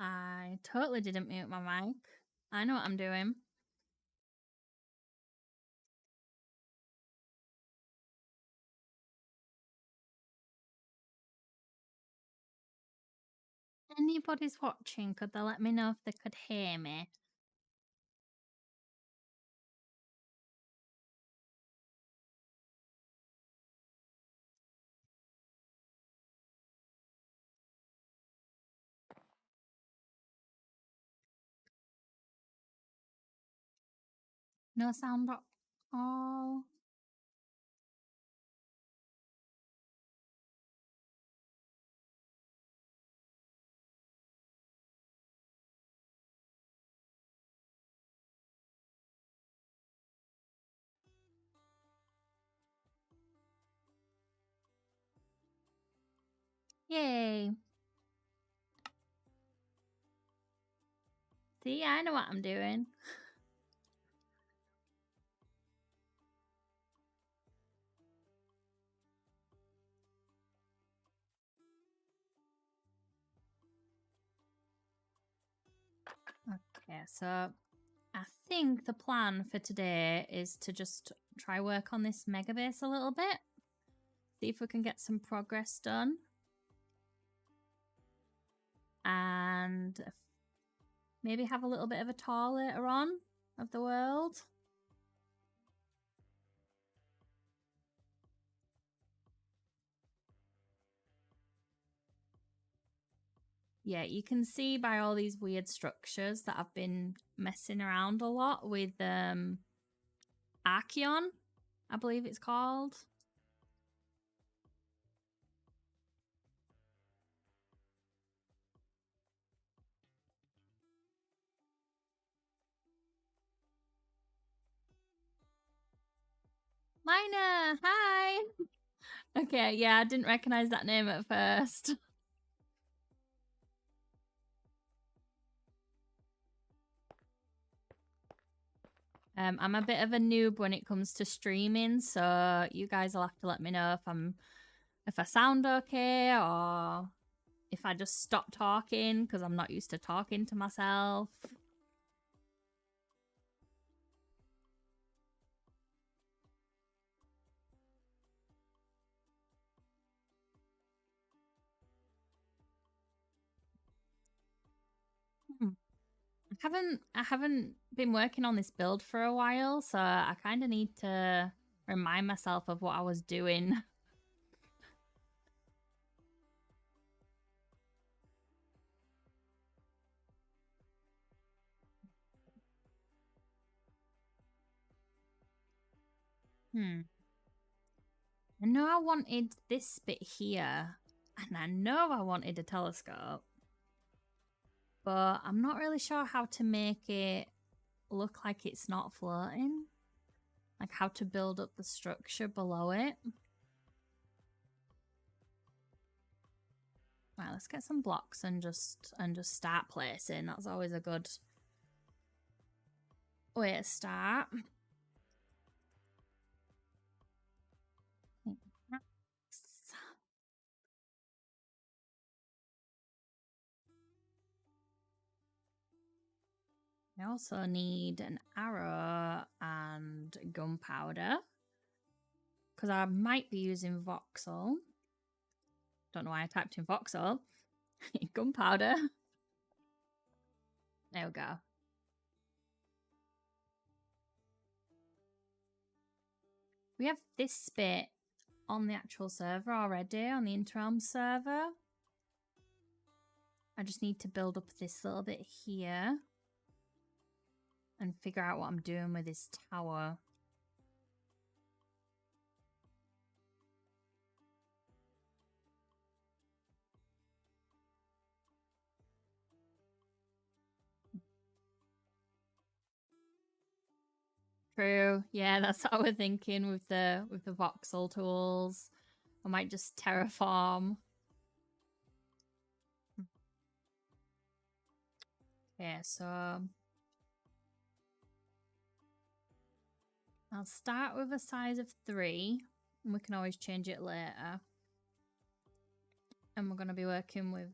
I totally didn't mute my mic. I know what I'm doing. Anybody's watching, could they let me know if they could hear me? No sound at all. Yay. See, I know what I'm doing. Okay, so I think the plan for today is to just try work on this mega base a little bit. See if we can get some progress done. And maybe have a little bit of a tour later on of the world. Yeah, you can see by all these weird structures that I've been messing around a lot with Archeon, I believe it's called. Lina, hi. Okay, yeah, I didn't recognize that name at first. I'm a bit of a noob when it comes to streaming, so you guys will have to let me know if I sound okay or if I just stop talking because I'm not used to talking to myself. I haven't been working on this build for a while, so I kind of need to remind myself of what I was doing. I know I wanted this bit here, and I know I wanted a telescope, but I'm not really sure how to make it look like it's not floating. Like how to build up the structure below it. Right, let's get some blocks and just start placing. That's always a good way to start. I also need an arrow and gunpowder because I might be using voxel. Don't know why I typed in voxel. Gunpowder. There we go. We have this bit on the actual server already, on the Interrealm server. I just need to build up this little bit here and figure out what I'm doing with this tower. True. Yeah, that's what we're thinking with the voxel tools. I might just terraform. Okay, so I'll start with a size of 3, and we can always change it later. And we're going to be working with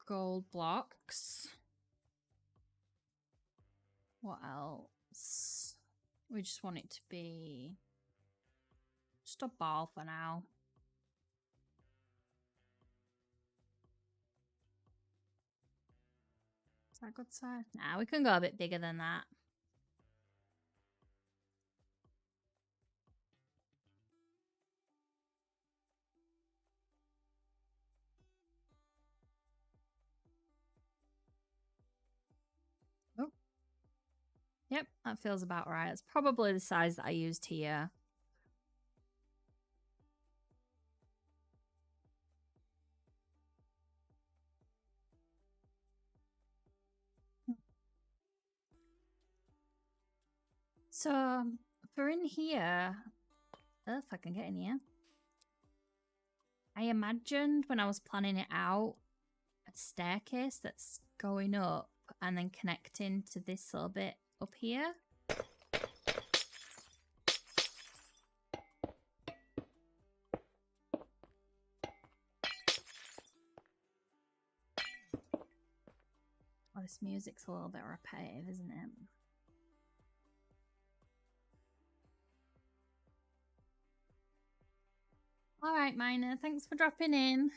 gold blocks. What else? We just want it to be just a ball for now. Is that good size? Nah, we can go a bit bigger than that. Oh. Yep, that feels about right. It's probably the size that I used here. So for in here, if I can get in here, I imagined when I was planning it out, a staircase that's going up and then connecting to this little bit up here. Oh, this music's a little bit repetitive, isn't it? All right, Miner, thanks for dropping in.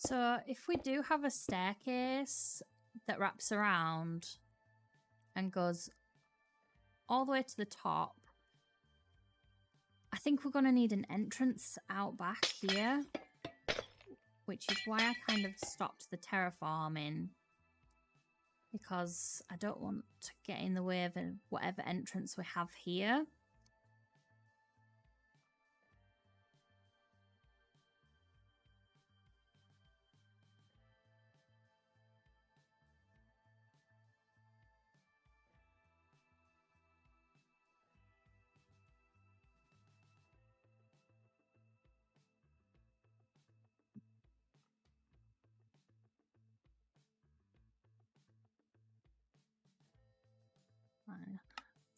So if we do have a staircase that wraps around and goes all the way to the top, I think we're going to need an entrance out back here, which is why I kind of stopped the terraforming, because I don't want to get in the way of whatever entrance we have here.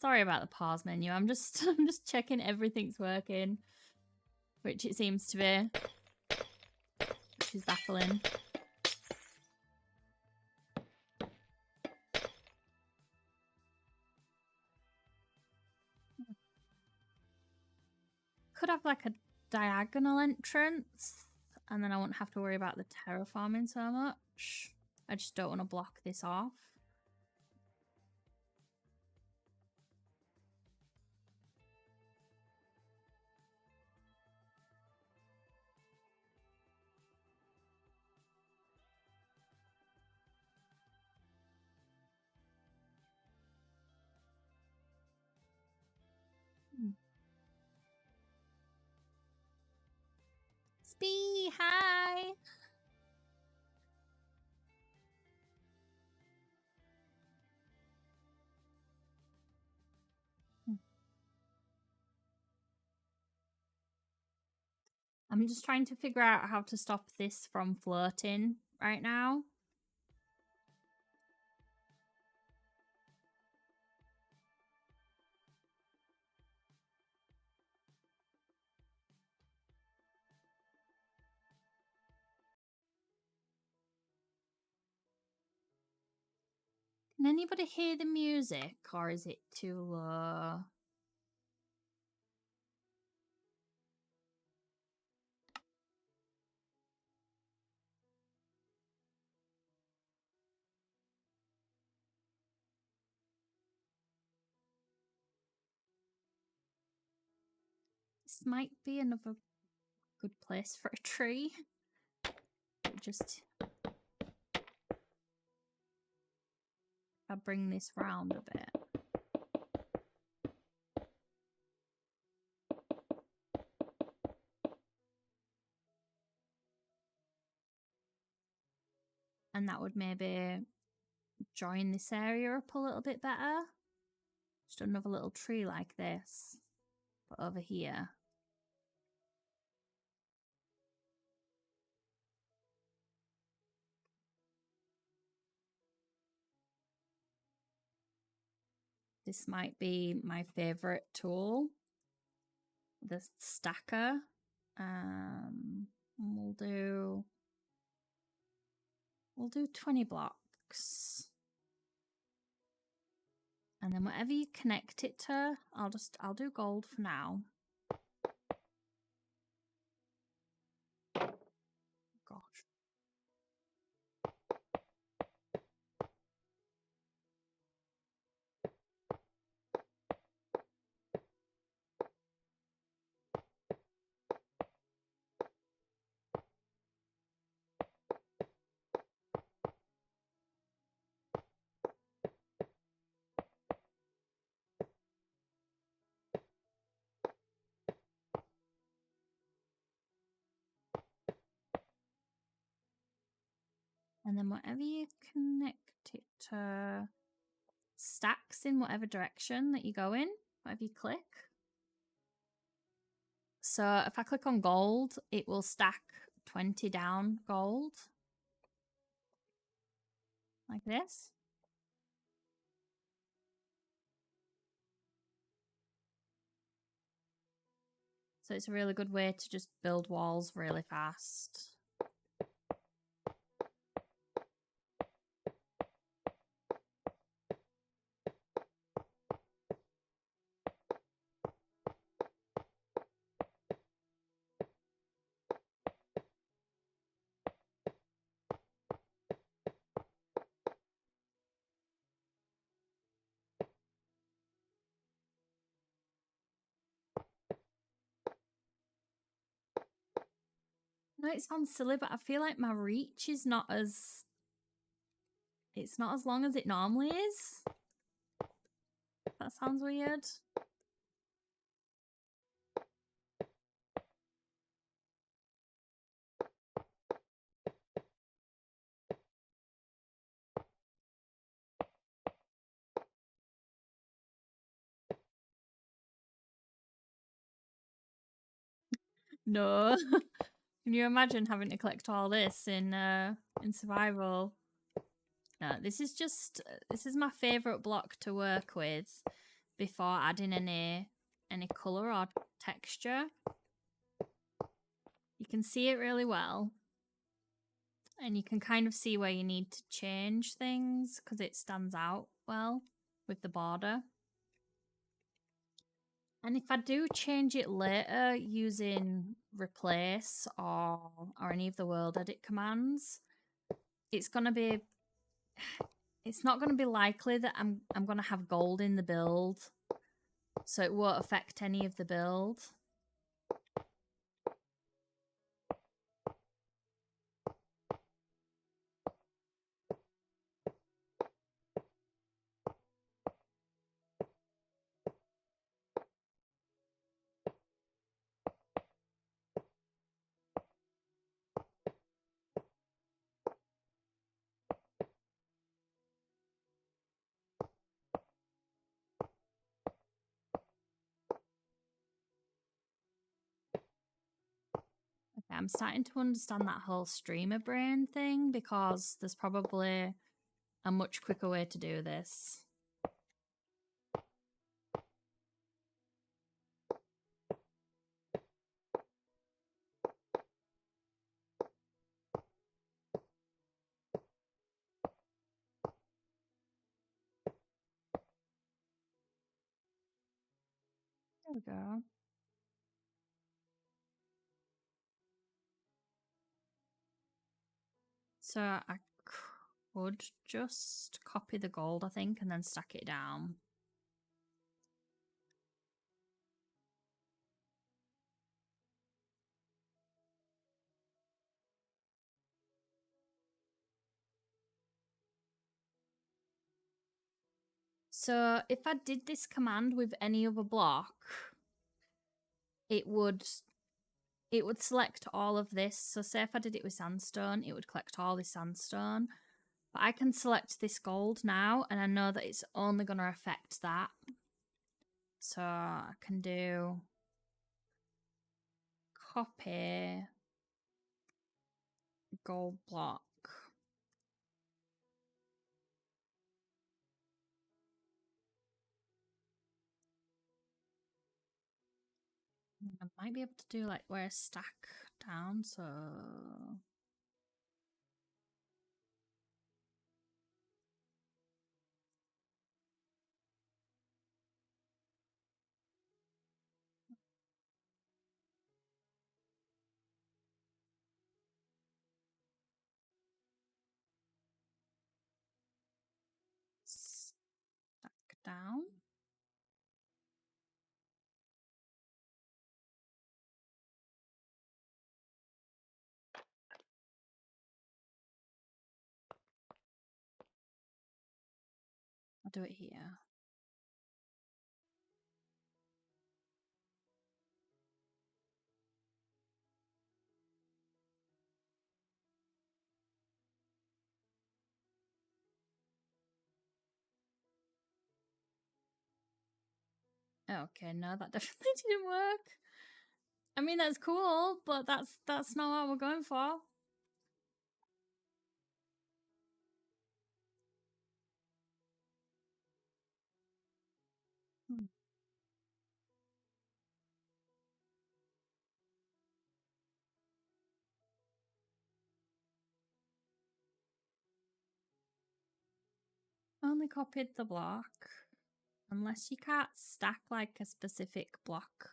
Sorry about the pause menu. I'm just checking everything's working, which it seems to be, which is baffling. Could have like a diagonal entrance, and then I won't have to worry about the terraforming so much. I just don't want to block this off. Spee, hi! I'm just trying to figure out how to stop this from floating right now. Can anybody hear the music, or is it too low? This might be another good place for a tree. Just I'll bring this round a bit. And that would maybe join this area up a little bit better. Just another little tree like this, but over here. This might be my favorite tool, the stacker. We'll do 20 blocks. And then whatever you connect it to, I'll do gold for now. Gosh. And then whatever you connect it to stacks in whatever direction that you go in, whatever you click. So if I click on gold, it will stack 20 down gold. Like this. So it's a really good way to just build walls really fast. No, it sounds silly, but I feel like my reach is not as... It's not as long as it normally is. That sounds weird. No. Can you imagine having to collect all this in survival? No, this is my favorite block to work with before adding any color or texture. You can see it really well. And you can kind of see where you need to change things because it stands out well with the border. And if I do change it later using replace or any of the world edit commands, it's not going to be likely that I'm going to have gold in the build. So it won't affect any of the build. I'm starting to understand that whole streamer brain thing because there's probably a much quicker way to do this. There we go. So I could just copy the gold, I think, and then stack it down. So if I did this command with any other block, it would select all of this. So say if I did it with sandstone, it would collect all this sandstone. But I can select this gold now, and I know that it's only going to affect that. So I can do copy gold block. I might be able to do like where stack down, so stack down. I'll do it here. Okay, no, that definitely didn't work. I mean, that's cool, but that's not what we're going for. Hmm. Only copied the block. Unless you can't stack like a specific block.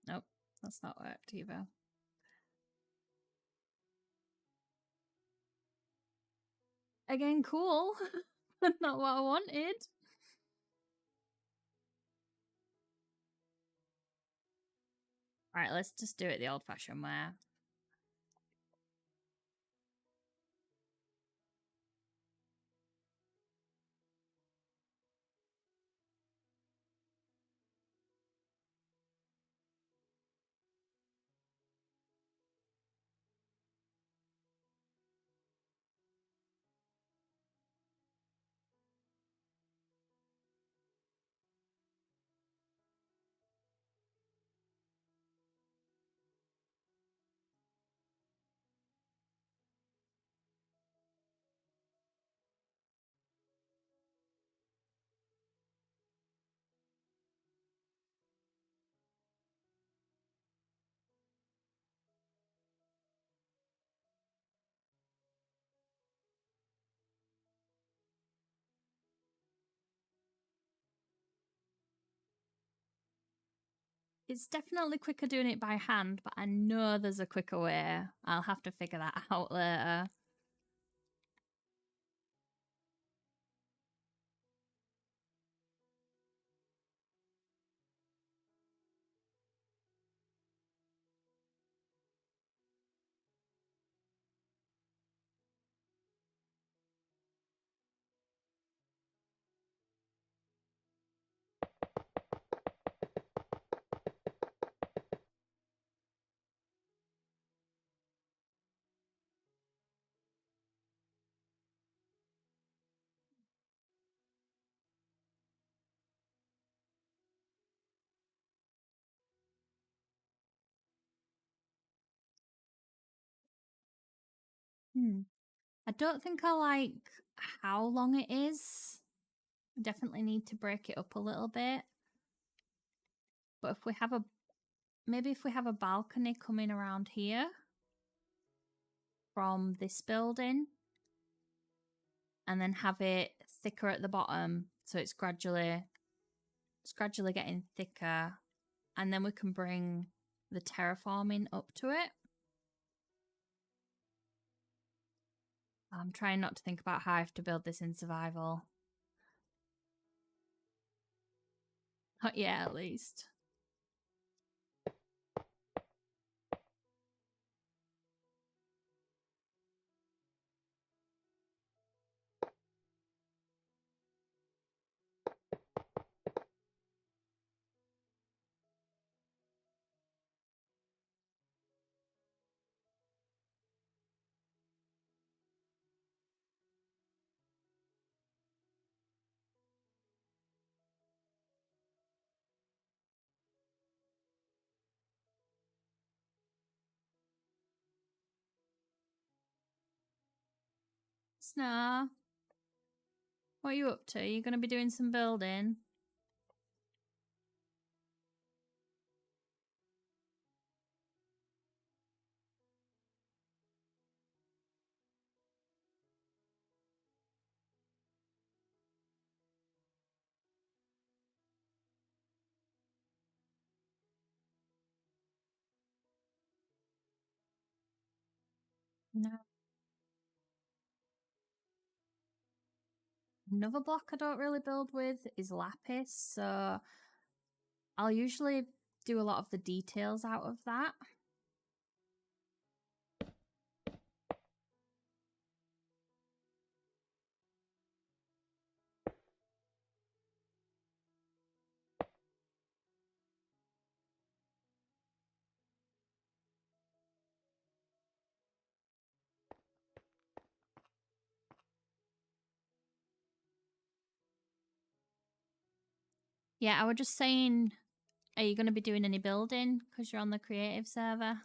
Nope, that's not worked either. Again, cool, but not what I wanted. Alright, let's just do it the old-fashioned way. It's definitely quicker doing it by hand, but I know there's a quicker way. I'll have to figure that out later. I don't think I like how long it is. I definitely need to break it up a little bit. But if we have a, maybe if we have a balcony coming around here from this building and then have it thicker at the bottom, so it's gradually getting thicker, and then we can bring the terraforming up to it. I'm trying not to think about how I have to build this in survival. Not yet, at least. Snow. What are you up to? You're going to be doing some building? No. Another block I don't really build with is lapis, so I'll usually do a lot of the details out of that. Yeah, I was just saying, are you going to be doing any building because you're on the creative server?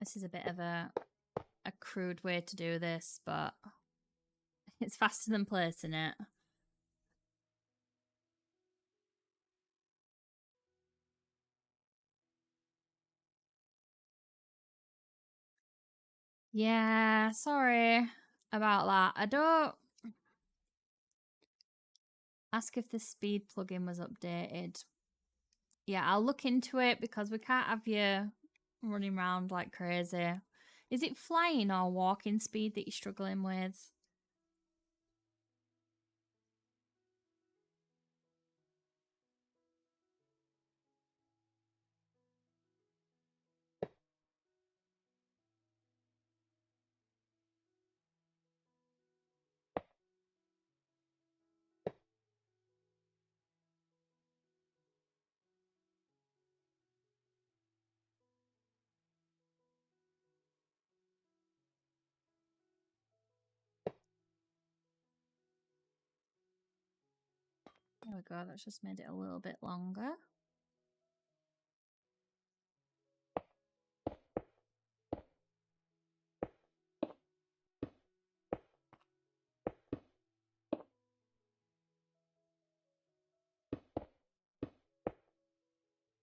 This is a bit of a crude way to do this, but it's faster than placing it. Yeah, sorry about that. I don't... Ask if the speed plugin was updated. Yeah, I'll look into it because we can't have you running around like crazy. Is it flying or walking speed that you're struggling with? There we go, that's just made it a little bit longer.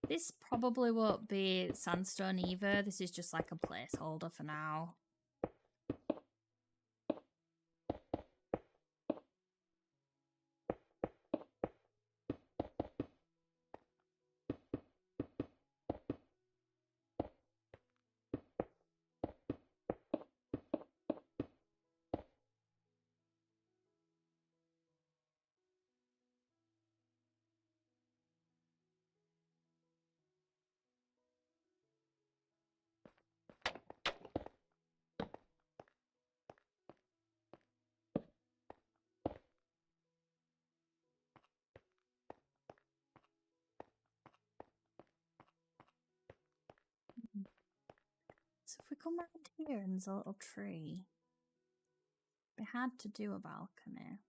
This probably won't be sandstone either. This is just like a placeholder for now. So if we come around here and there's a little tree, we had to do a balcony.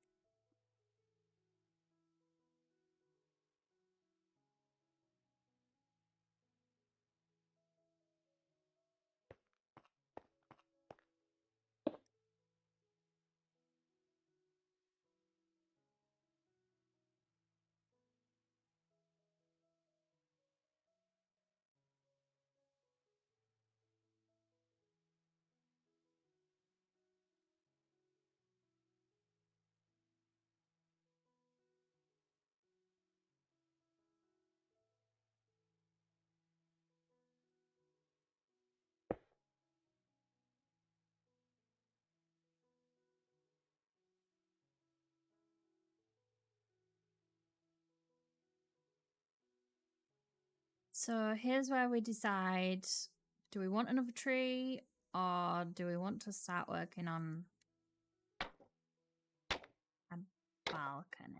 So here's where we decide, do we want another tree or do we want to start working on a balcony?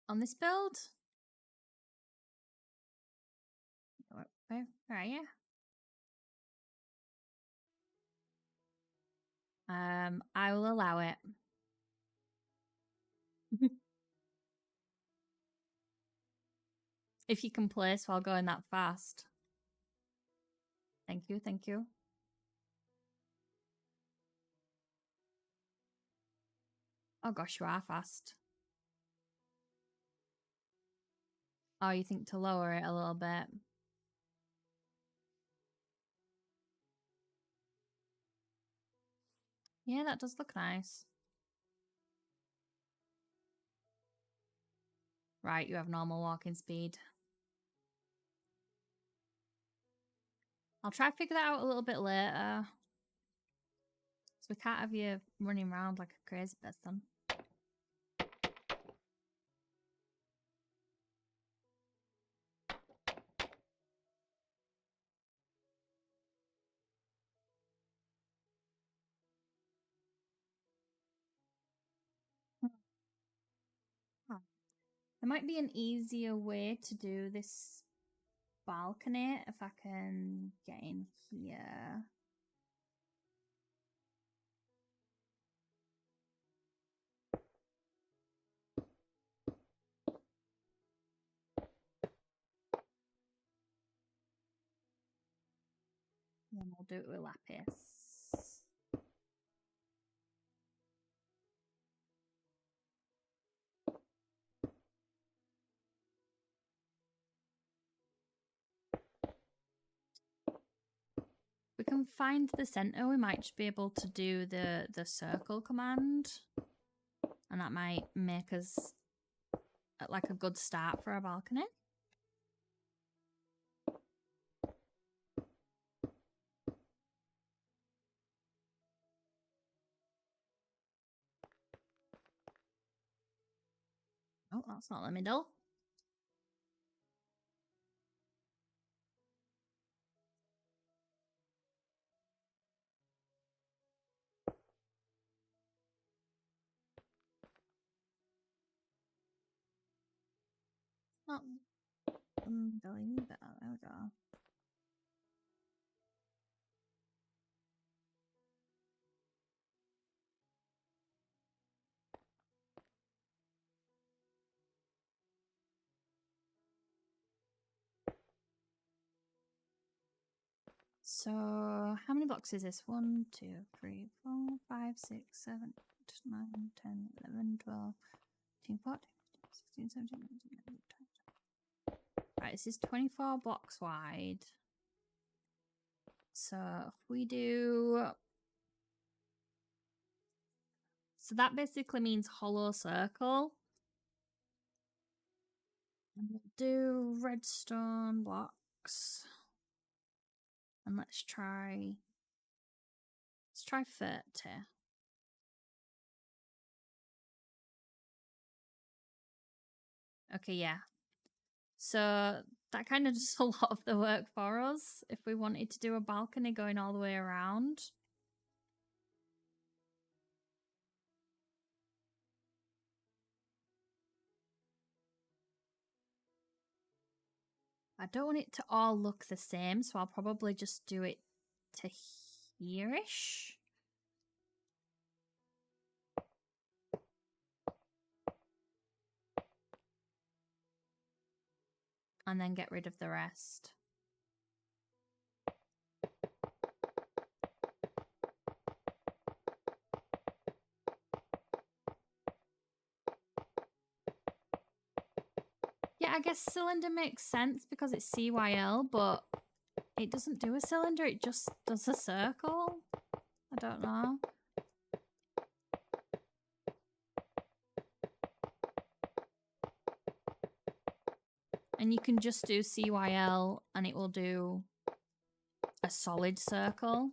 On this build? Where are you? I will allow it. If you can place while going that fast. Thank you, thank you. Oh gosh, you are fast. Oh, you think to lower it a little bit? Yeah, that does look nice. Right, you have normal walking speed. I'll try to figure that out a little bit later. So we can't have you running around like a crazy person. There might be an easier way to do this balcony if I can get in here. And then we'll do it with lapis. We can find the center. We might just be able to do the circle command, and that might make us like a good start for a balcony. Oh, that's not the middle. Not going either. There we go. So, how many blocks is this? 1, 2, 3, 4, 5, 6, 7, 8, 9, 10, 11, 12, 13, 14, 15, 16, 17, 18, 19, 20. Right, this is 24 blocks wide. So, if we do... So that basically means hollow circle. And we'll do redstone blocks. And let's try 30. Okay, yeah. So that kind of does a lot of the work for us if we wanted to do a balcony going all the way around. I don't want it to all look the same, so I'll probably just do it to here-ish. And then get rid of the rest. Yeah, I guess cylinder makes sense because it's CYL, but it doesn't do a cylinder, it just does a circle. I don't know. And you can just do CYL and it will do a solid circle.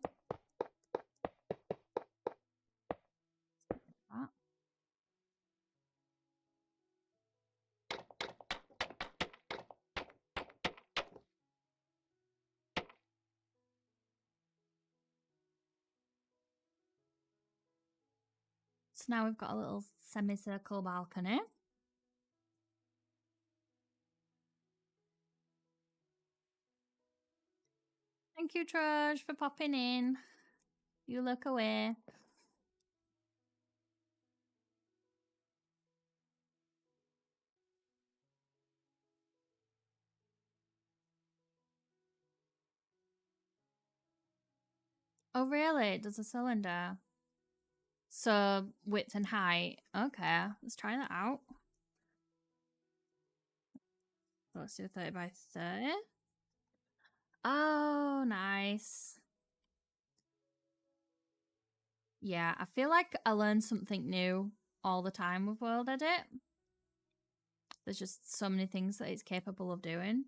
So now we've got a little semicircle balcony. Thank you, Trudge, for popping in. You look away. Oh, really? It does a cylinder. So width and height. Okay, let's try that out. Let's do 30 by 30. Oh, nice. Yeah, I feel like I learn something new all the time with World Edit. There's just so many things that it's capable of doing.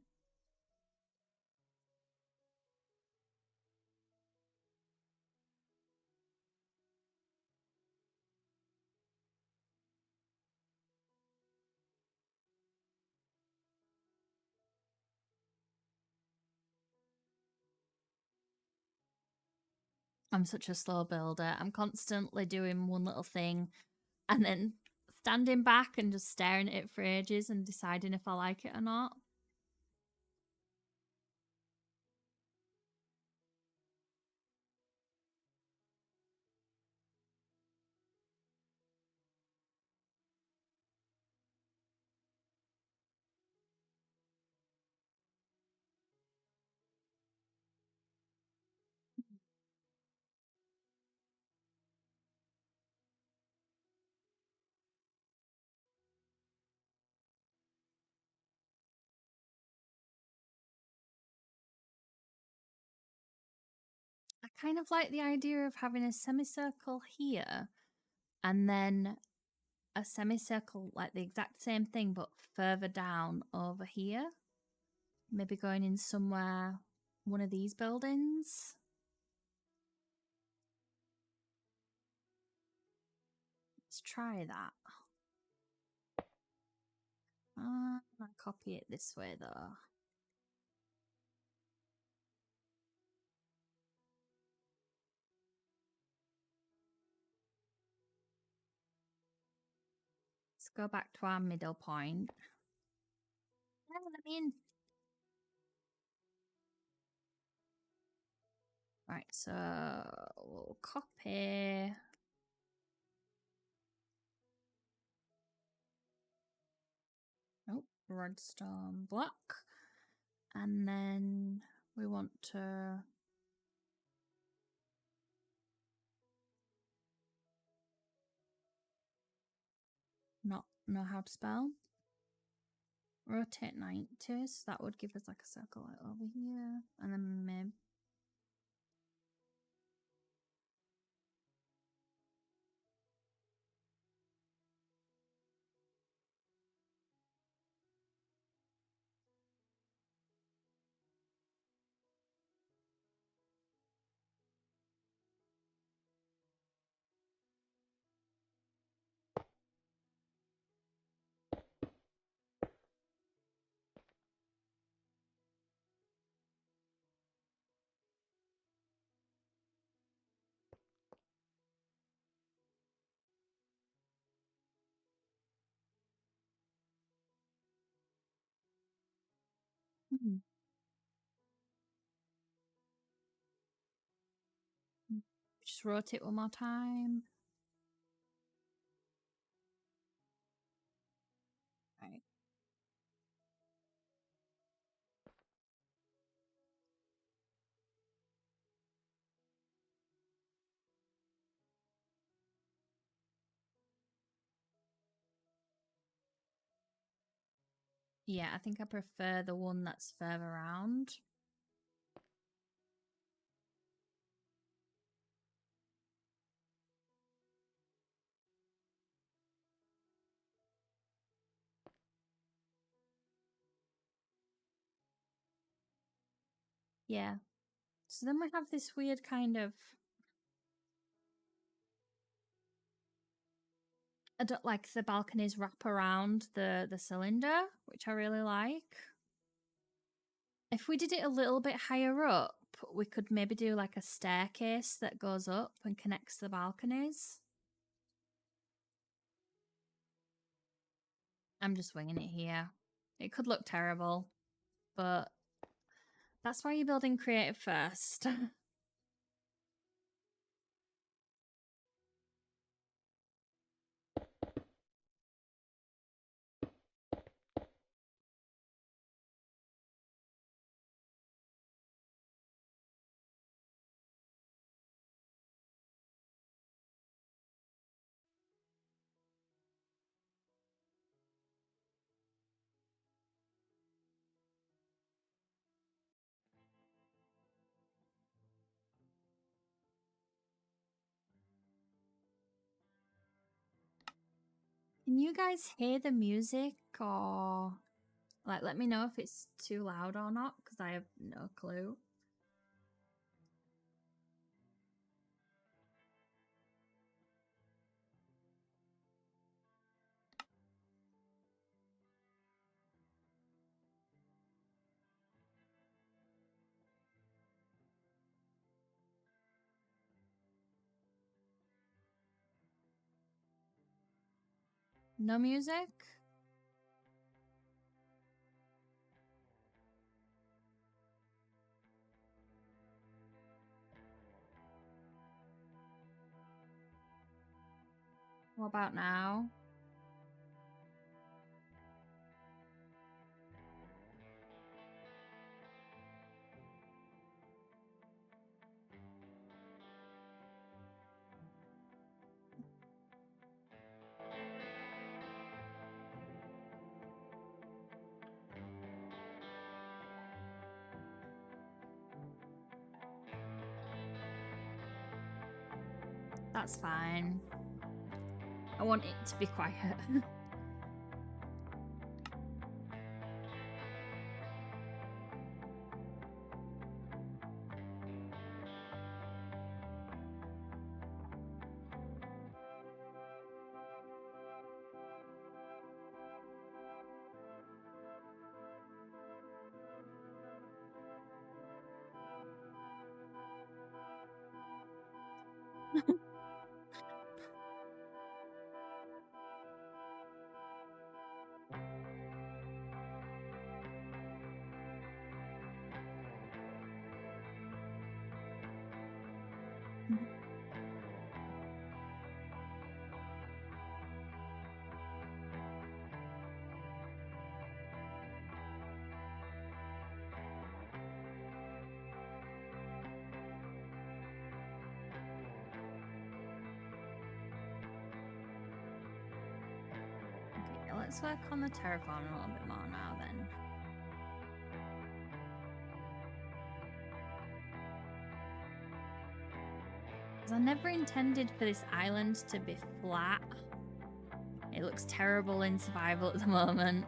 I'm such a slow builder. I'm constantly doing one little thing and then standing back and just staring at it for ages and deciding if I like it or not. I kind of like the idea of having a semicircle here and then a semicircle like the exact same thing but further down over here. Maybe going in somewhere, one of these buildings. Let's try that. I'll copy it this way though. Let's go back to our middle point. Yeah, let me in. Right, so we'll copy. Nope, redstone block. And then we want to not know how to spell. Rotate 90, so that would give us like a circle like over here. And then maybe. Just rotate one more time. Right. Yeah, I think I prefer the one that's further around. Yeah. So then we have this weird kind of... I don't like the balconies wrap around the cylinder, which I really like. If we did it a little bit higher up, we could maybe do like a staircase that goes up and connects the balconies. I'm just winging it here. It could look terrible, but that's why you're building creative first. Can you guys hear the music, or like let me know if it's too loud or not, because I have no clue. No music? What about now? That's fine. I want it to be quiet. Okay, let's work on the terraform a little bit more now then. Because I never intended for this island to be flat. It looks terrible in survival at the moment.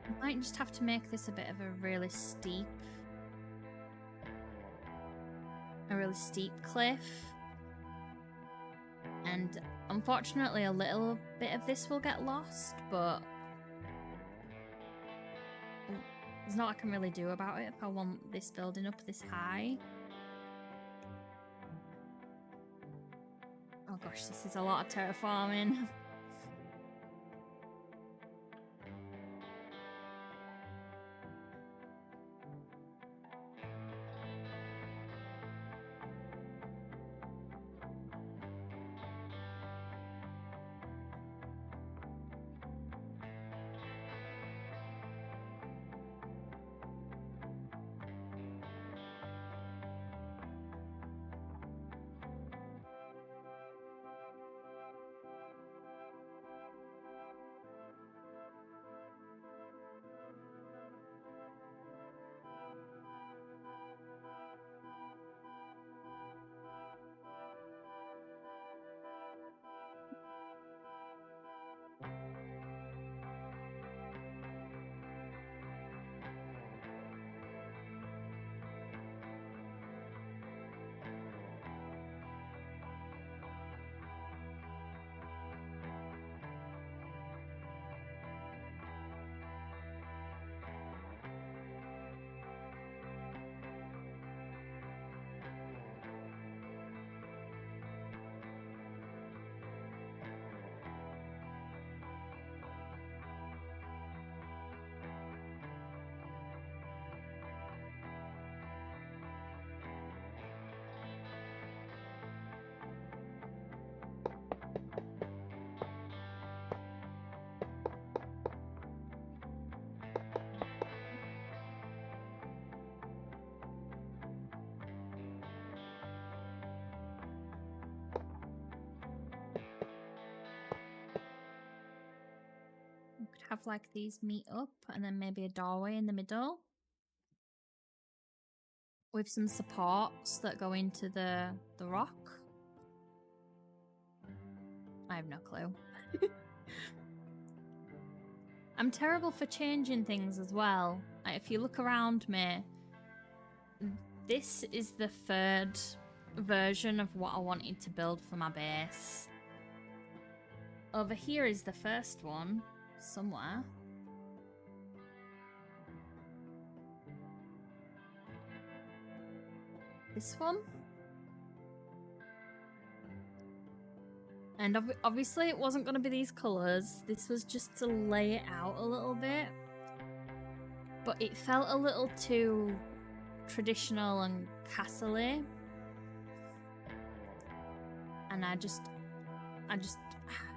I might just have to make this a bit of a really steep cliff. And unfortunately a little bit of this will get lost, but There's not what I can really do about it if I want this building up this high. Oh gosh, this is a lot of terraforming. Have like these meet up and then maybe a doorway in the middle with some supports that go into the rock. I have no clue. I'm terrible for changing things as well. If you look around me, this is the third version of what I wanted to build for my base. Over here is the first one. Somewhere. This one. And obviously it wasn't going to be these colours. This was just to lay it out a little bit. But it felt a little too traditional and castle-y. And I just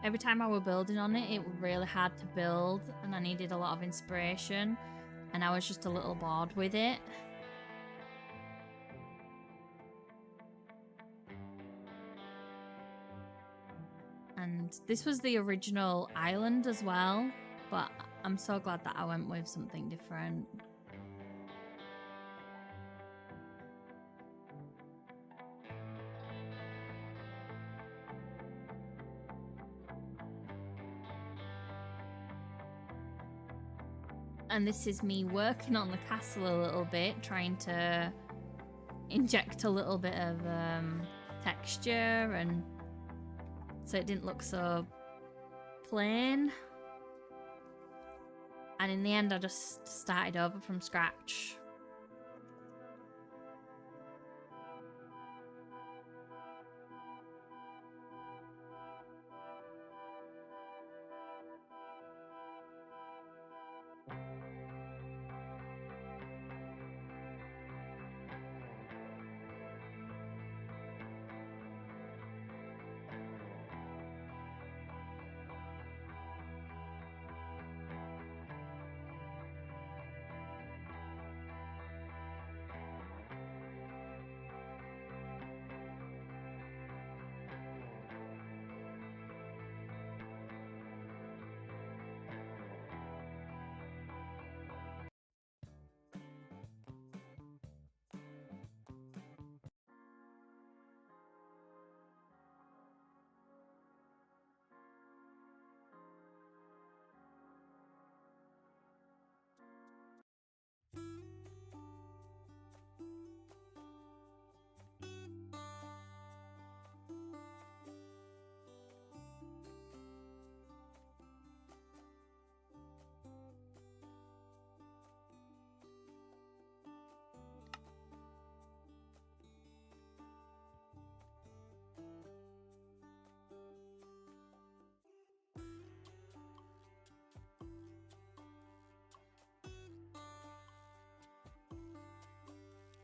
every time I were building on it, it was really hard to build and I needed a lot of inspiration and I was just a little bored with it. And this was the original island as well, but I'm so glad that I went with something different. And this is me working on the castle a little bit, trying to inject a little bit of texture and so it didn't look so plain. And in the end, I just started over from scratch.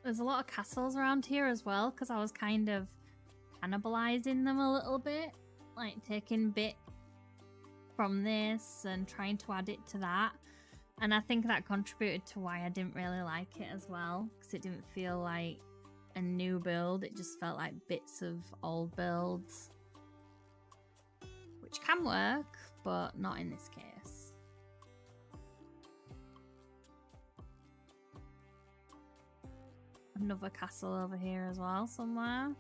There's a lot of castles around here as well, because I was kind of cannibalizing them a little bit, like taking bit from this and trying to add it to that. And I think that contributed to why I didn't really like it as well, because it didn't feel like a new build. It just felt like bits of old builds, which can work, but not in this case. Another castle over here as well somewhere.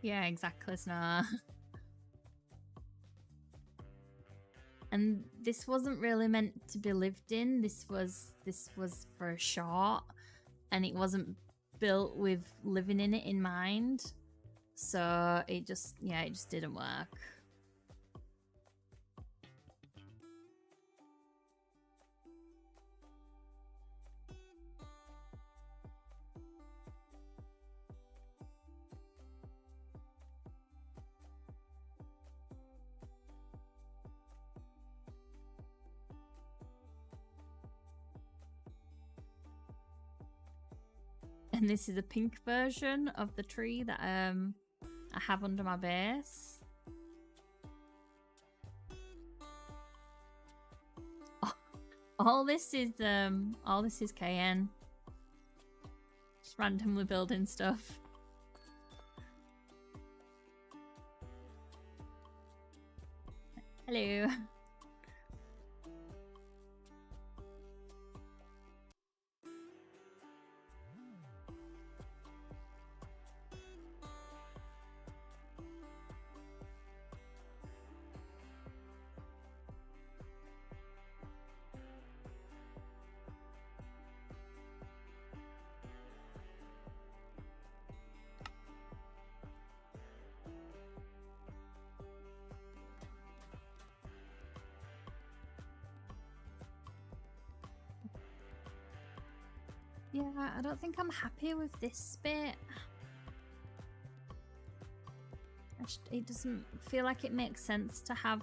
Yeah, exactly, Snow. And this wasn't really meant to be lived in. This was for a short, and it wasn't built with living in it in mind. So it just didn't work. And this is a pink version of the tree that I have under my base. Oh, all this is KN. Just randomly building stuff. Hello. Yeah, I don't think I'm happy with this bit. It doesn't feel like it makes sense to have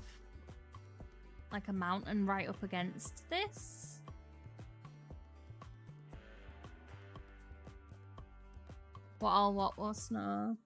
like a mountain right up against this. What was Snow?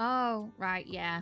Oh, right, yeah.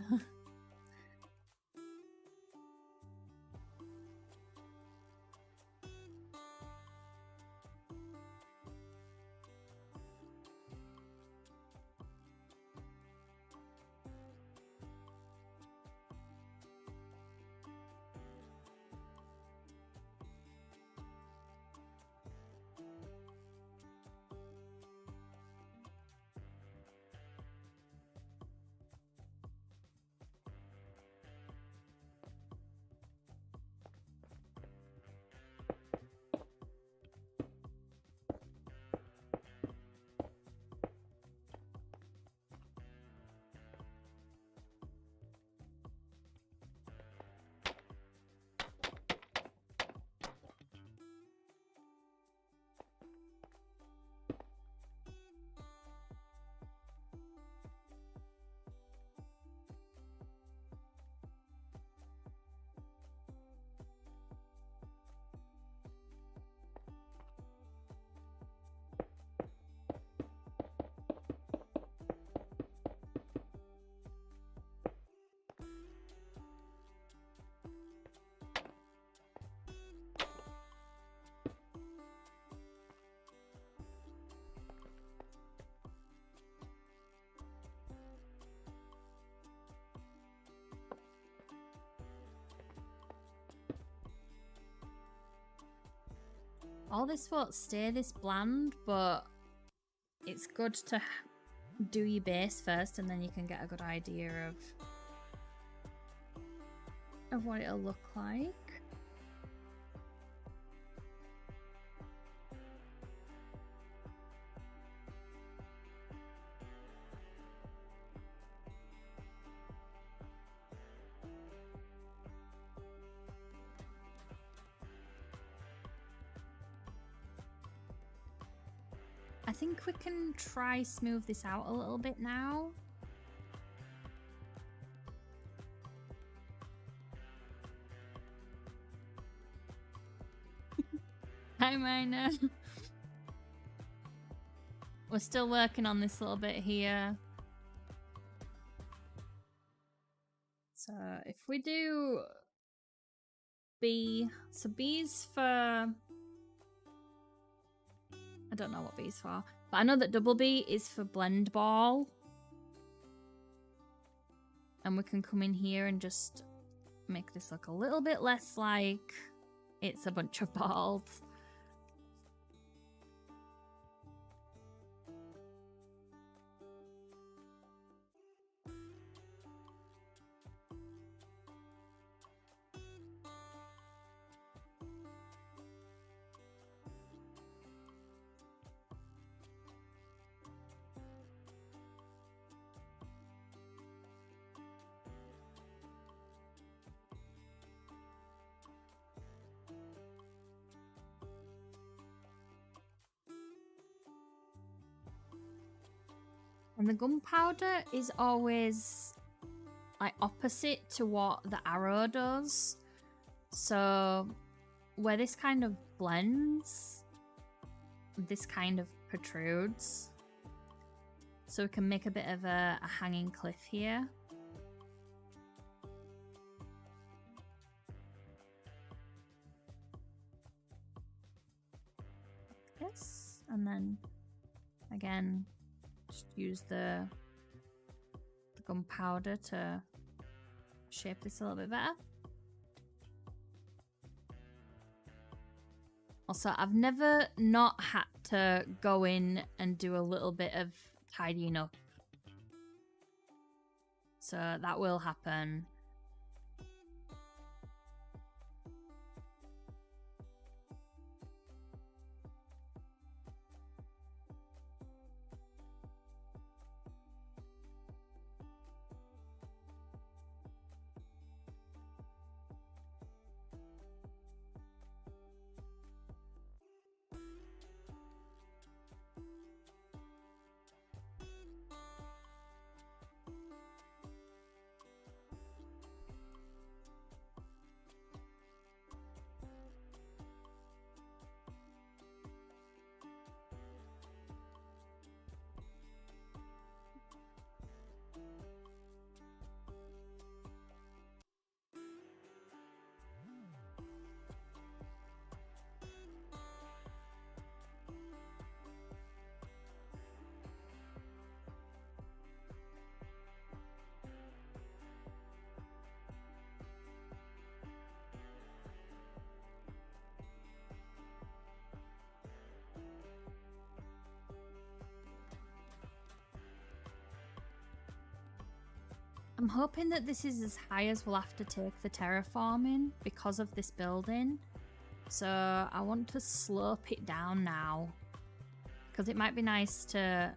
All this won't stay this bland, but it's good to do your base first, and then you can get a good idea of what it'll look like. I think we can try smooth this out a little bit now. Hi, Miner. We're still working on this little bit here. So if we do B, so B's for... I don't know what B is for, but I know that double B is for blend ball. And we can come in here and just make this look a little bit less like it's a bunch of balls. And the gunpowder is always like opposite to what the arrow does. So where this kind of blends, this kind of protrudes. So we can make a bit of a hanging cliff here. Like this, and then again, just use the gunpowder to shape this a little bit better. Also, I've never not had to go in and do a little bit of tidying up. So that will happen. I'm hoping that this is as high as we'll have to take the terraforming because of this building. So I want to slope it down now, because it might be nice to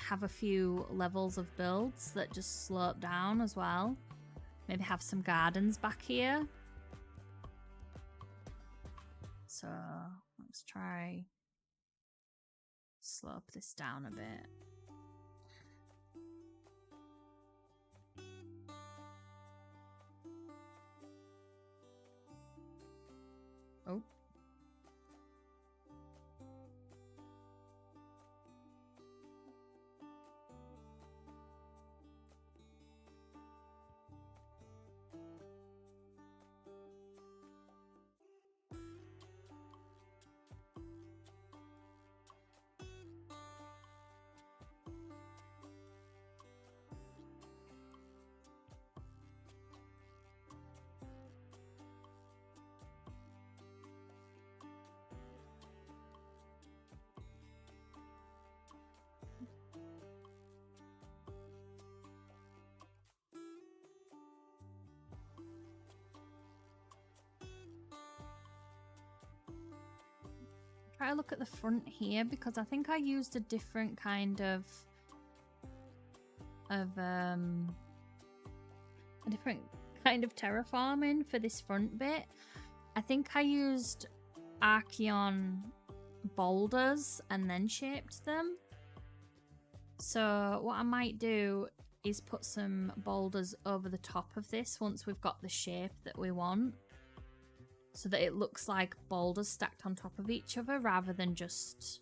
have a few levels of builds that just slope down as well. Maybe have some gardens back here. So let's try slope this down a bit. Oh. try to look at the front here because I think I used a different kind of terraforming for this front bit. I think I used Archeon boulders and then shaped them. So what I might do is put some boulders over the top of this once we've got the shape that we want, so that it looks like boulders stacked on top of each other rather than just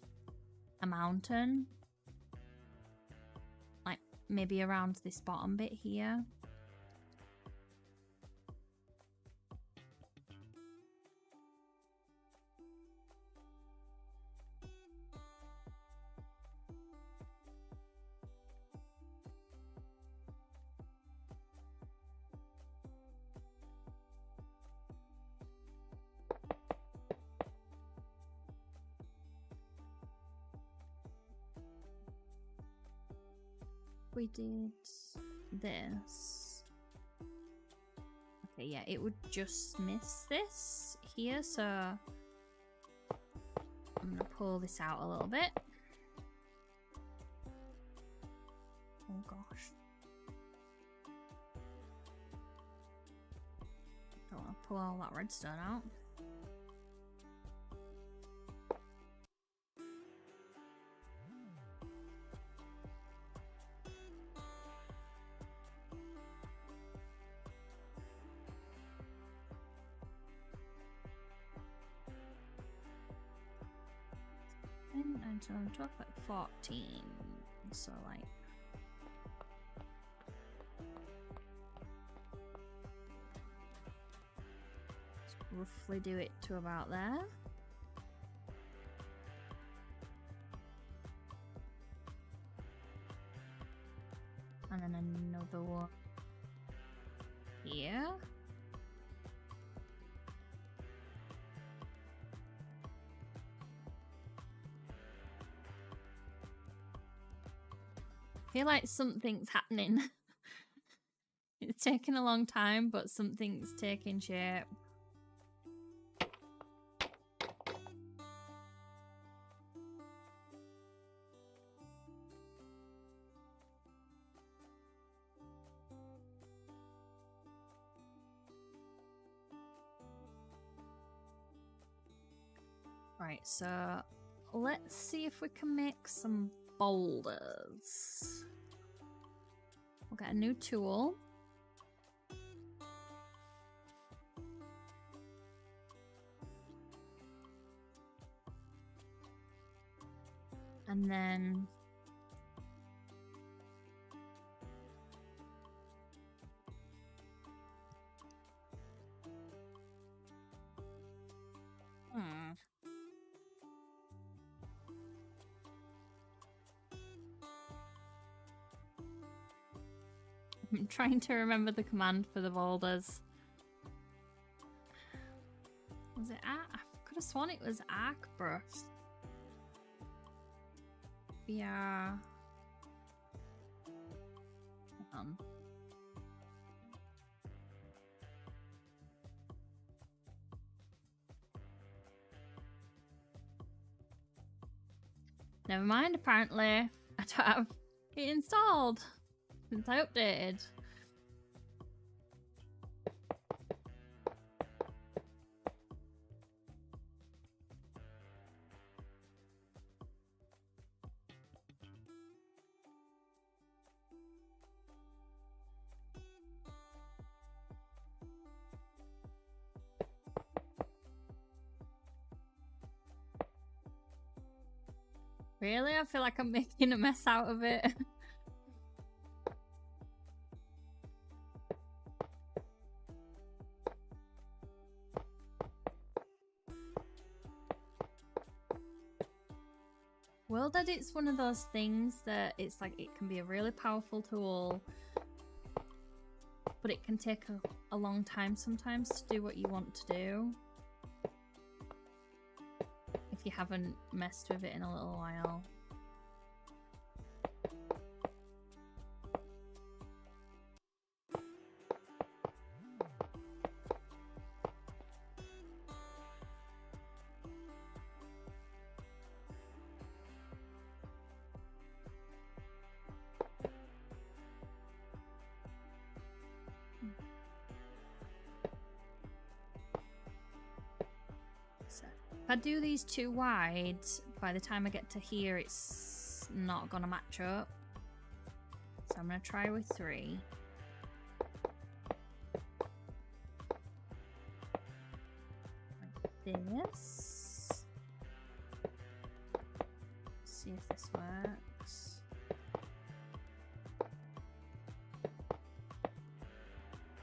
a mountain. Like maybe around this bottom bit here. We did this. Okay, yeah, it would just miss this here, so I'm gonna pull this out a little bit. Oh gosh. Don't want to pull all that redstone out. So I'm talking like 14, so like let's roughly do it to about there. And then another one here. I feel like something's happening. It's taking a long time, but something's taking shape. Right, so let's see if we can make some boulders. We'll get a new tool. And then I'm trying to remember the command for the boulders. Was it I could have sworn it was arc burst. Yeah. Hang on. Never mind, apparently. I don't have it installed since I updated. Really? I feel like I'm making a mess out of it. World Edit's one of those things that it's like it can be a really powerful tool, but it can take a long time sometimes to do what you want to do. If you haven't messed with it in a little while. So if I do these too wide, by the time I get to here, it's not gonna match up. So I'm gonna try with 3. Like this. See if this works.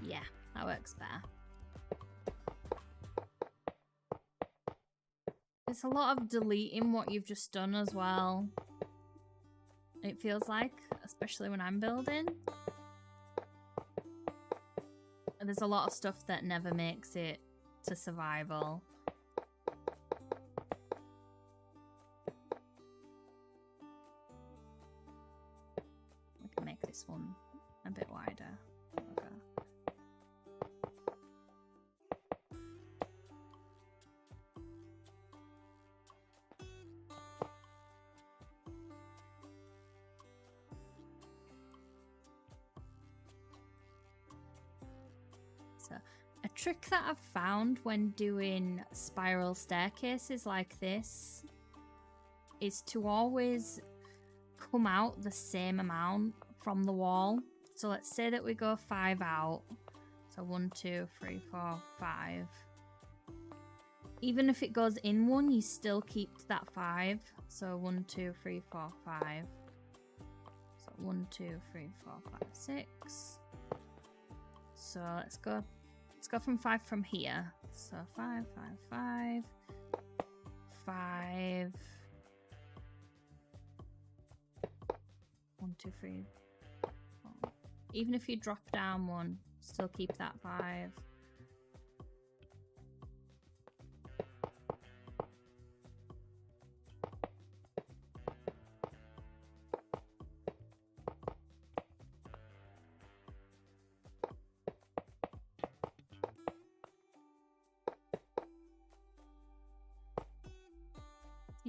Yeah, that works better. It's a lot of deleting what you've just done as well. It feels like, especially when I'm building. There's a lot of stuff that never makes it to survival. I can make this one a bit wider. Okay. So, a trick that I've found when doing spiral staircases like this is to always come out the same amount from the wall. So let's say that we go 5 out. So 1, 2, 3, 4, 5. Even if it goes in 1, you still keep that 5. So 1, 2, 3, 4, 5. So 1, 2, 3, 4, 5, 6. So let's go from 5 from here. So 5, 5, 5, 5. 1, 2, 3, 4. Even if you drop down 1, still keep that 5.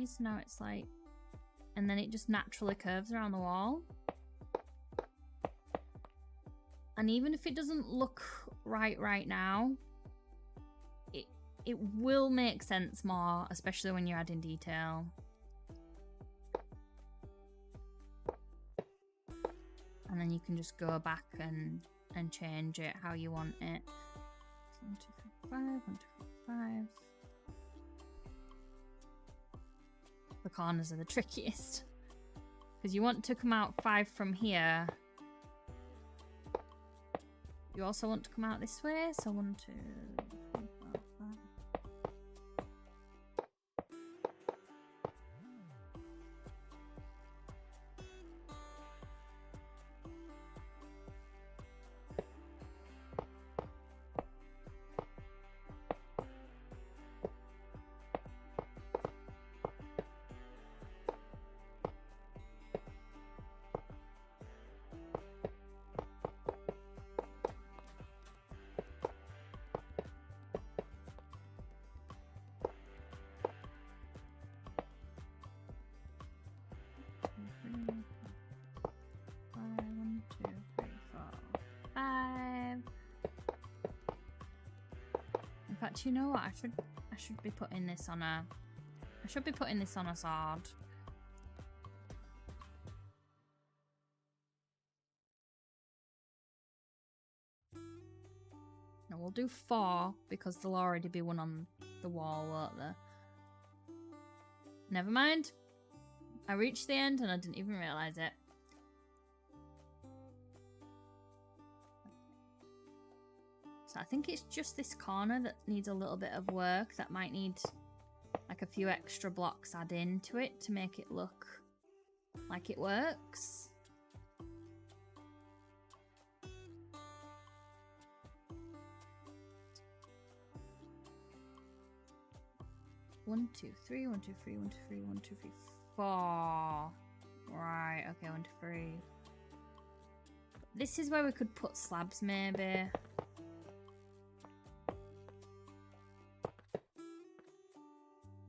So now it's like, and then it just naturally curves around the wall. And even if it doesn't look right now, it will make sense more, especially when you're adding detail. And then you can just go back and change it how you want it. 1, 2, 3, 5, 1, 2, 3, 5. The corners are the trickiest because you want to come out 5 from here. You also want to come out this way, so 1, 2, 3, 4, 5. In fact, you know what? I should be putting this on a. I should be putting this on a sword. No, we'll do 4 because there'll already be one on the wall, won't there? Never mind. I reached the end and I didn't even realize it. So I think it's just this corner that needs a little bit of work. That might need like a few extra blocks added into it to make it look like it works. One, 2, 3, 1, 2, 3, 1, 2, 3, 1, 2, 3, 4. Right, okay, 1, 2, 3. This is where we could put slabs, maybe.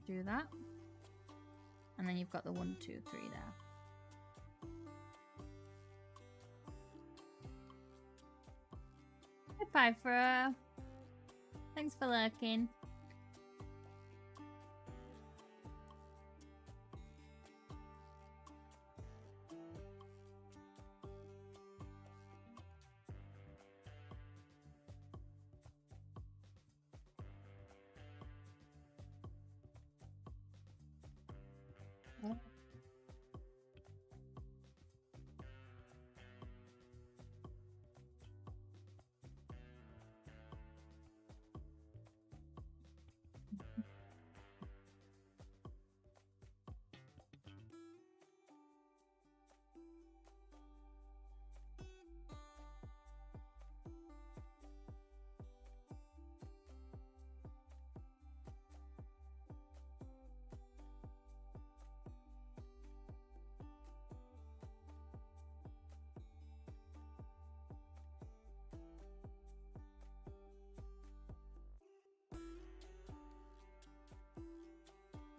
Do that. And then you've got the 1, 2, 3 there. High five for her. Thanks for lurking.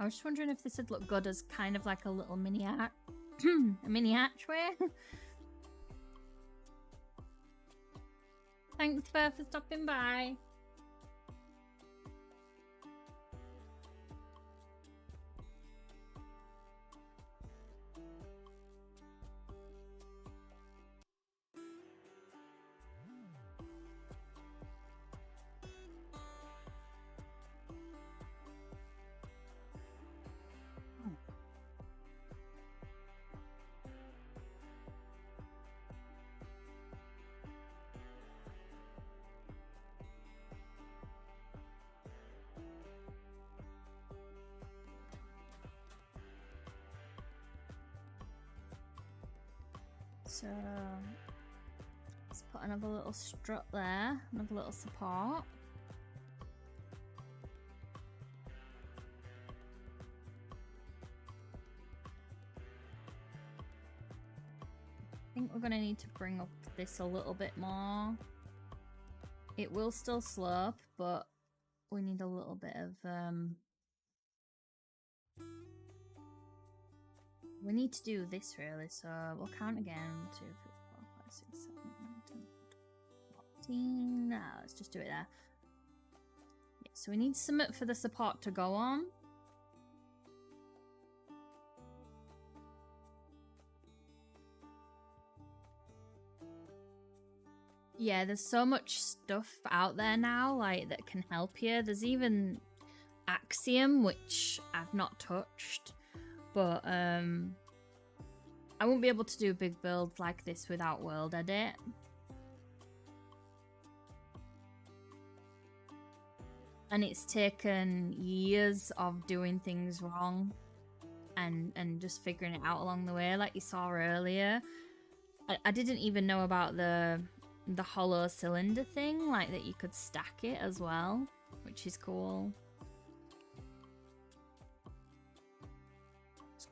I was just wondering if this would look good as kind of like a little mini arch, a mini archway. Thanks, Beth, for stopping by. So let's put another little strut there, another little support. I think we're going to need to bring up this a little bit more. It will still slope, but we need a little bit of we need to do this really, so we'll count again. 2, 3, 4, 5, 6, 7, 8, 9, 10, 14. No, let's just do it there. Yeah, so we need something for the support to go on. Yeah, there's so much stuff out there now, like, that can help you. There's even Axiom, which I've not touched. But I won't be able to do big builds like this without World Edit. And it's taken years of doing things wrong and just figuring it out along the way, like you saw earlier. I didn't even know about the hollow cylinder thing, like that you could stack it as well, which is cool.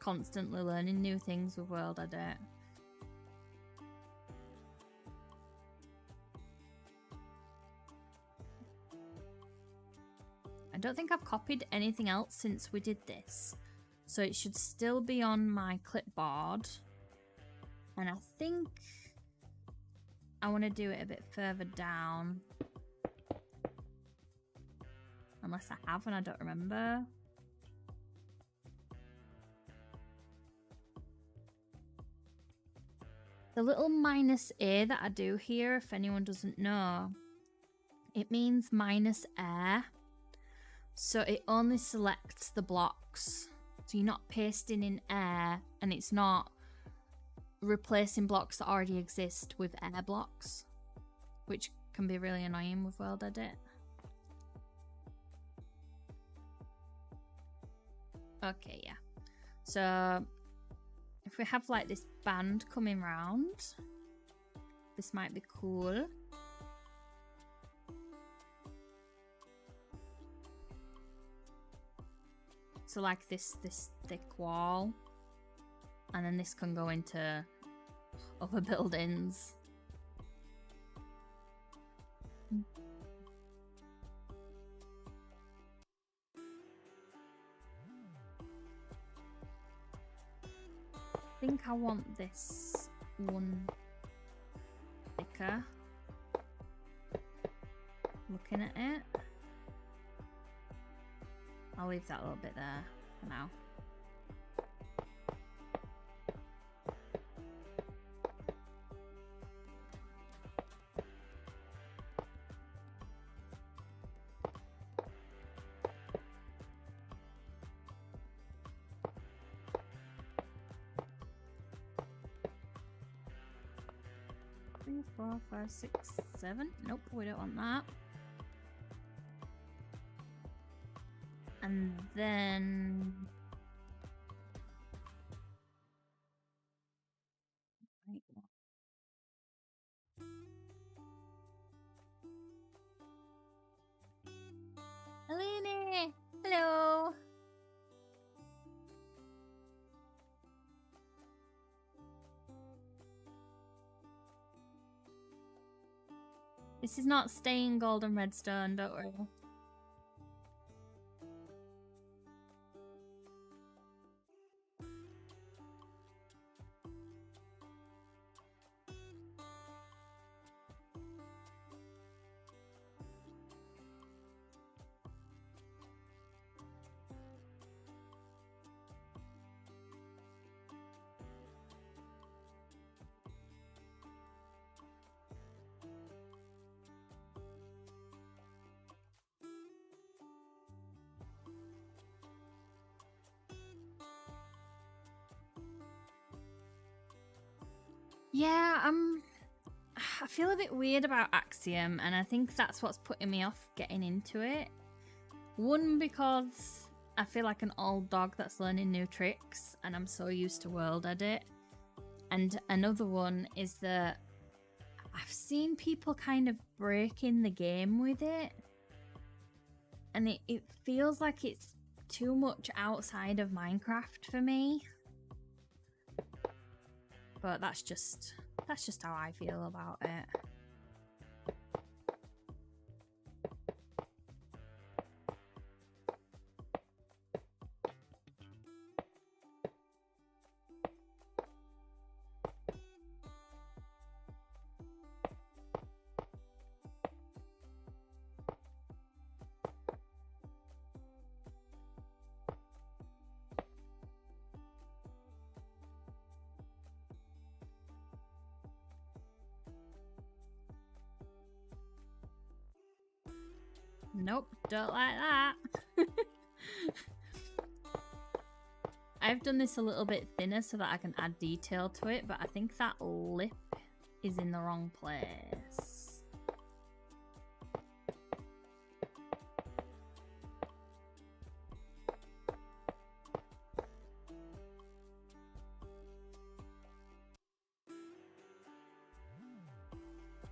Constantly learning new things with World Edit. I don't think I've copied anything else since we did this, so it should still be on my clipboard. And I think I want to do it a bit further down, unless I have and I don't remember. The little -A that I do here, if anyone doesn't know, it means minus air. So it only selects the blocks. So you're not pasting in air, and it's not replacing blocks that already exist with air blocks, which can be really annoying with World Edit. Okay, yeah. So if we have like this band coming round, this might be cool. So like this thick wall, and then this can go into other buildings. I think I want this one thicker. Looking at it, I'll leave that a little bit there for now. Three, 4, 5, 6, 7. Nope, we don't want that. And then Helene! Hello! This is not staying gold and redstone, don't worry. Yeah, I feel a bit weird about Axiom, and I think that's what's putting me off getting into it. One, because I feel like an old dog that's learning new tricks, and I'm so used to World Edit. And another one is that I've seen people kind of breaking the game with it, and it feels like it's too much outside of Minecraft for me. But that's just how I feel about it. Nope, don't like that. I've done this a little bit thinner so that I can add detail to it, but I think that lip is in the wrong place.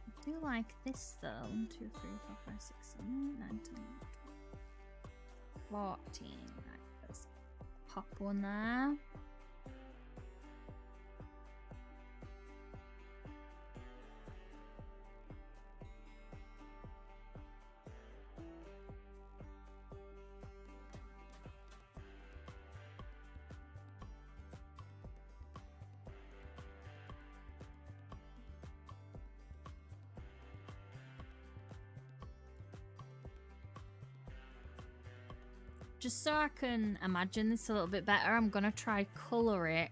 I do like this though. 1, 2, 3, 4, 5, 6, 7, 8, 9, 10, 12, 14. Right, let's pop one there. Just so I can imagine this a little bit better, I'm gonna try colour it,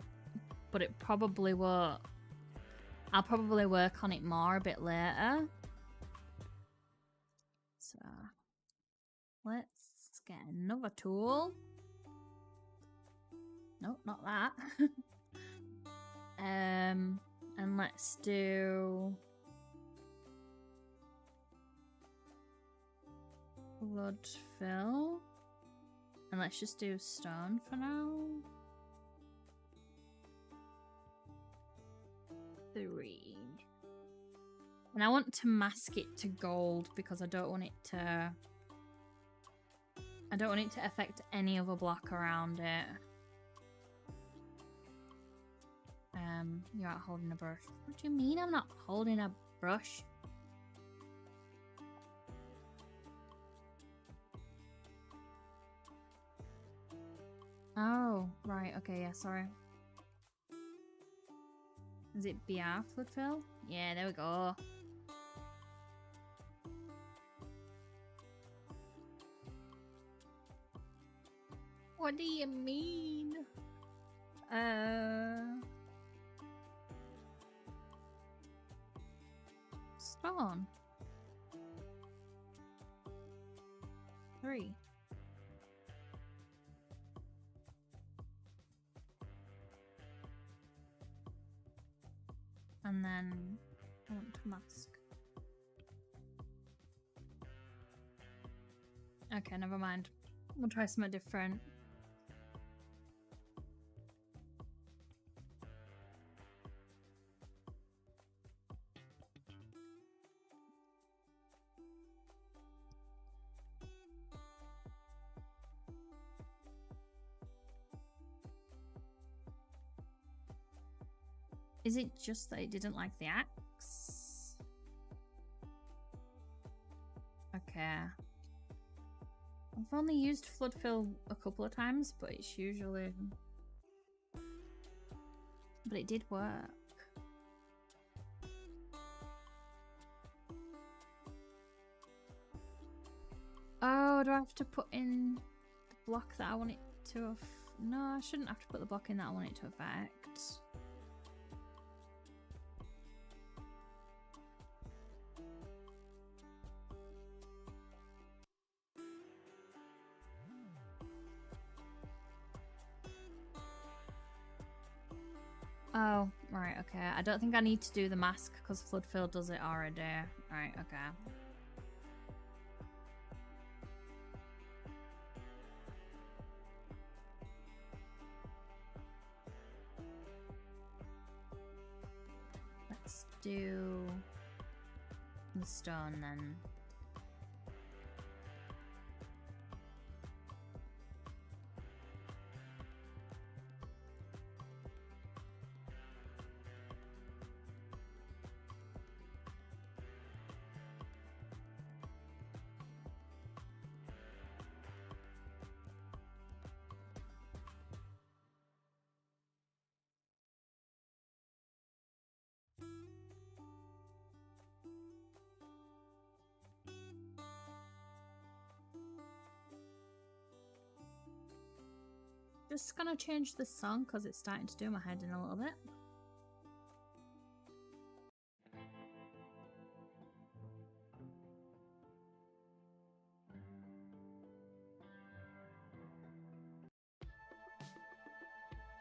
but it probably won't. I'll probably work on it more a bit later. So let's get another tool. Nope, not that. And let's do blood fill. And let's just do stone for now. 3. And I want to mask it to gold because I don't want it to affect any other block around it. You're not holding a brush. What do you mean I'm not holding a brush? Oh, right, okay, yeah, sorry. Is it BR fluid fill? Yeah, there we go. What do you mean? Stone. 3. And then I want to mask. Okay, never mind. We'll try something different. Is it just that it didn't like the axe? Okay. I've only used flood fill a couple of times, but it's usually... But it did work. Oh, do I have to put in the block that I want it to... No, I shouldn't have to put the block in that I want it to affect. Oh, Right, okay. I don't think I need to do the mask because Floodfield does it already. Right, okay. Let's do the stone then. Just gonna change the song because it's starting to do my head in a little bit.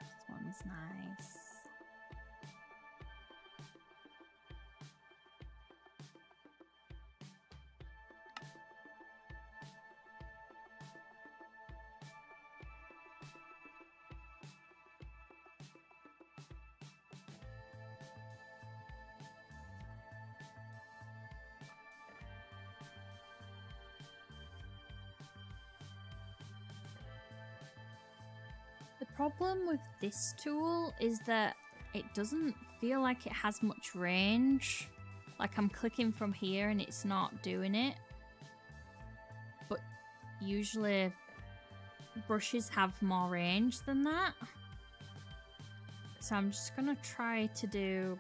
This one's nice. The problem with this tool is that it doesn't feel like it has much range. Like I'm clicking from here and it's not doing it. But usually brushes have more range than that. So I'm just gonna try to do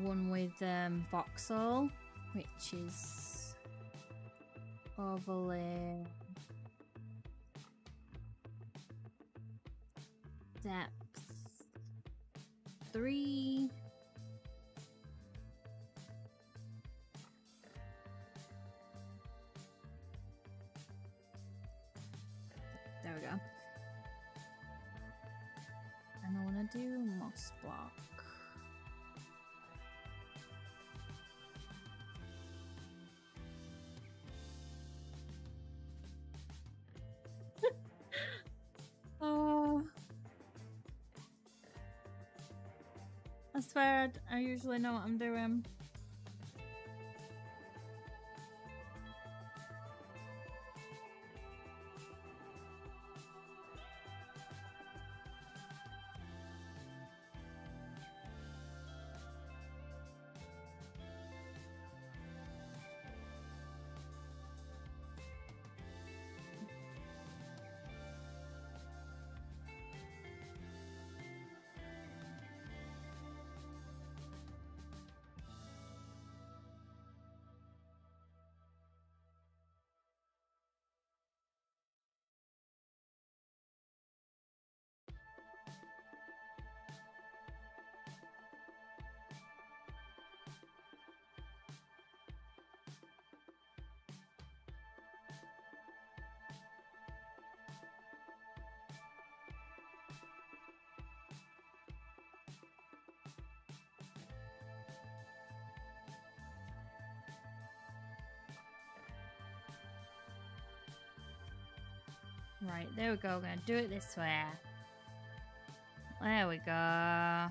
one with voxel, which is overlay depth 3. There we go. And I want to do moss block. I swear I usually know what I'm doing. Right, there we go. We're gonna do it this way. There we go.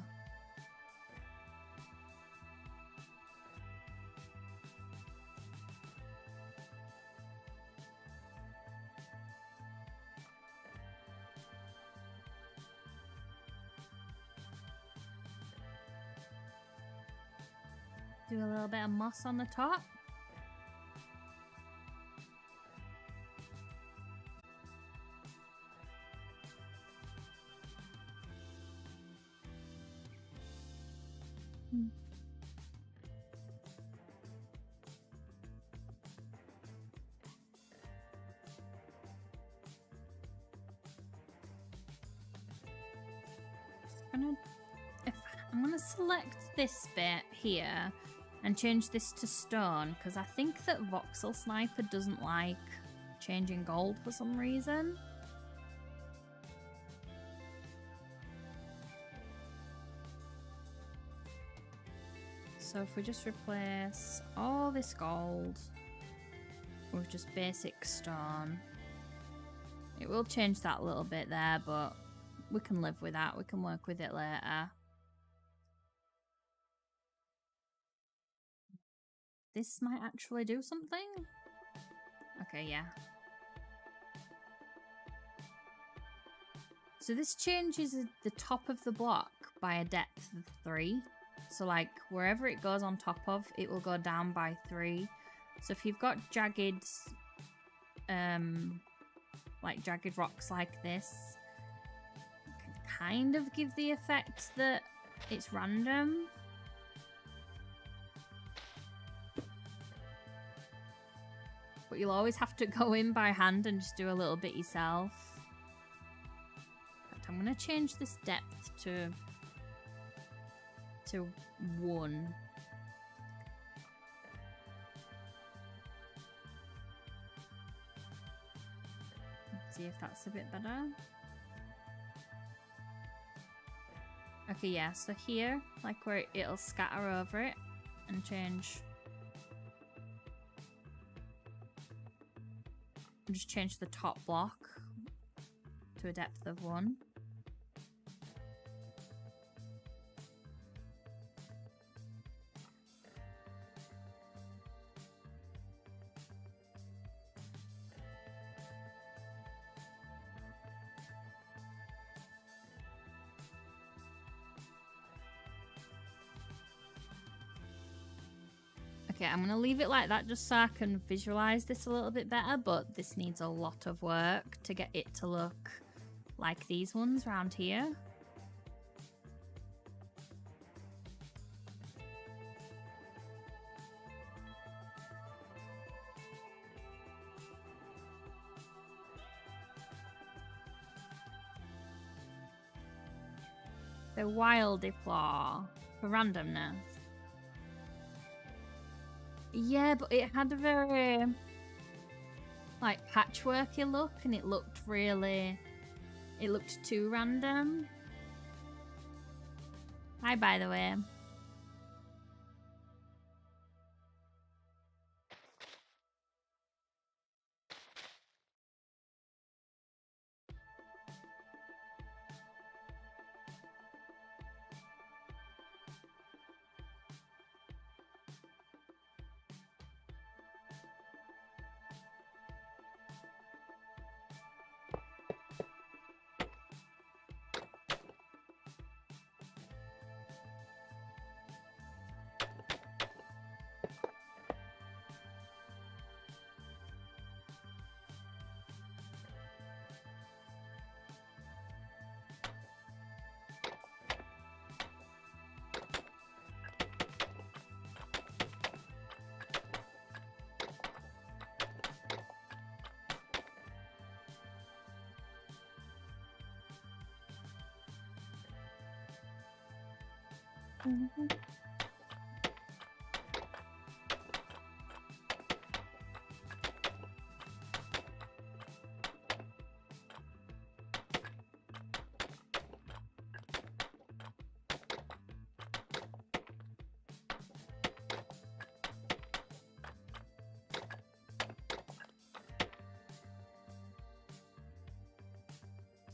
Do a little bit of moss on the top. I'm gonna select this bit here and change this to stone because I think that Voxel Sniper doesn't like changing gold for some reason. So if we just replace all this gold with just basic stone, it will change that a little bit there, but we can live with that. We can work with it later. This might actually do something. Okay, yeah. So this changes the top of the block by a depth of 3. So like wherever it goes on top of, it will go down by 3. So if you've got jagged, like jagged rocks like this, it can kind of give the effect that it's random. But you'll always have to go in by hand and just do a little bit yourself. I'm going to change this depth to 1. Let's see if that's a bit better. Okay, yeah, so here, like where it'll scatter over it and change. Just change the top block to a depth of 1. Okay, I'm going to leave it like that just so I can visualize this a little bit better, but this needs a lot of work to get it to look like these ones around here. The Wildiflower for randomness. Yeah, but it had a very like patchworky look, and it looked too random. Hi, by the way.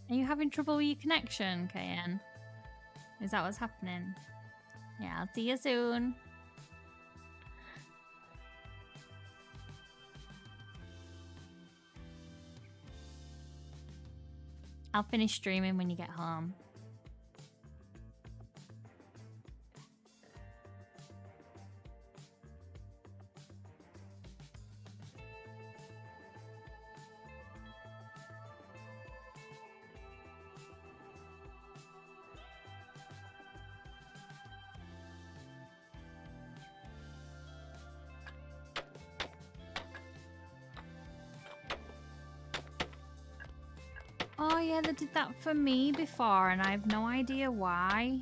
Are you having trouble with your connection, KN? Is that what's happening? Yeah, I'll see you soon. I'll finish streaming when you get home. Oh yeah, they did that for me before and I have no idea why.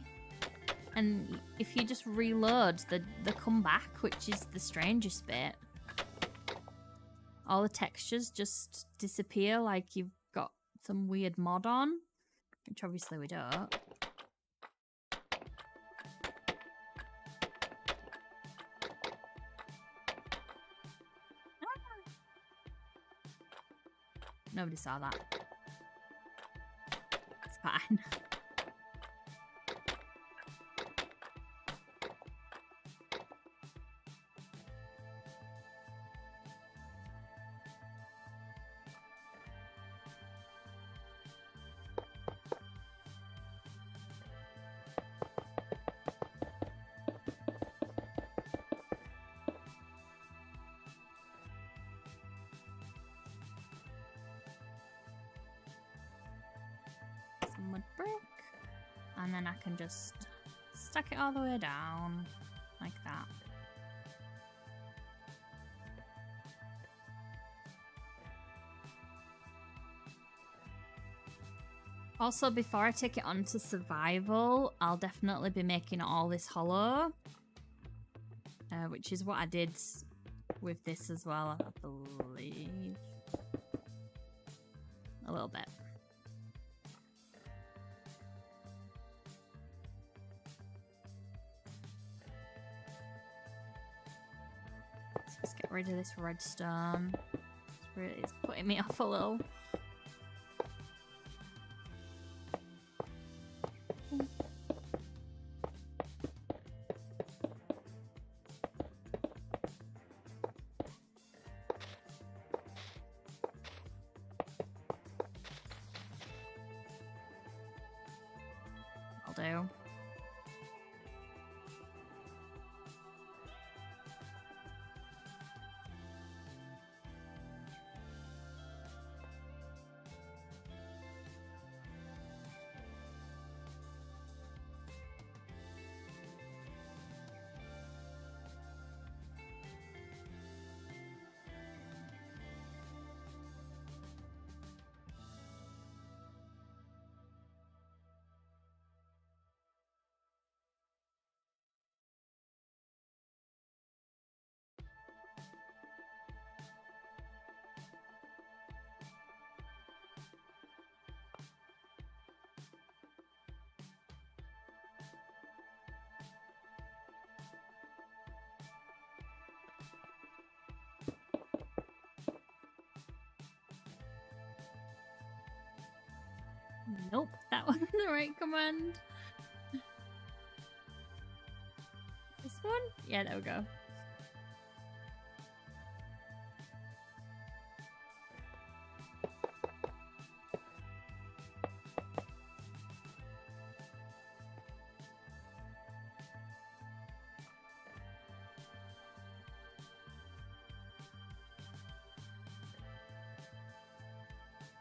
And if you just reload, they come back, which is the strangest bit. All the textures just disappear like you've got some weird mod on, which obviously we don't. Nobody saw that. It's fine. Wood brick, and then I can just stack it all the way down like that. Also, before I take it on to survival, I'll definitely be making all this hollow, which is what I did with this as well, I believe. A little bit. Let's get rid of this redstone. It's putting me off a little. I'll do. Nope, that wasn't the right command. This one? Yeah, there we go.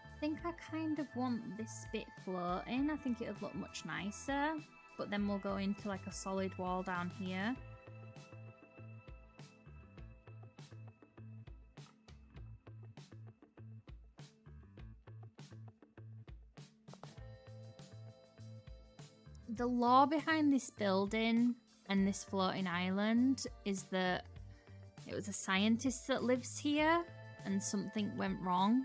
I think I kind of want this bit floating. I think it would look much nicer. But then we'll go into like a solid wall down here. The lore behind this building and this floating island is that it was a scientist that lives here and something went wrong.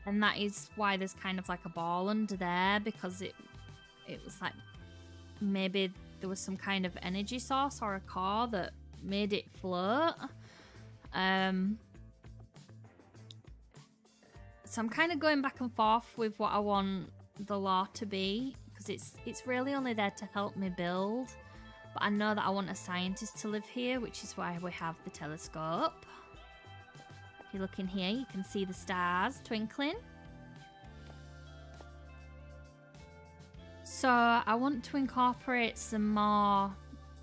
And that is why there's kind of like a ball under there, because it was like maybe there was some kind of energy source or a core that made it float. So I'm kind of going back and forth with what I want the lore to be, because it's really only there to help me build. But I know that I want a scientist to live here, which is why we have the telescope. If you look in here, you can see the stars twinkling. So I want to incorporate some more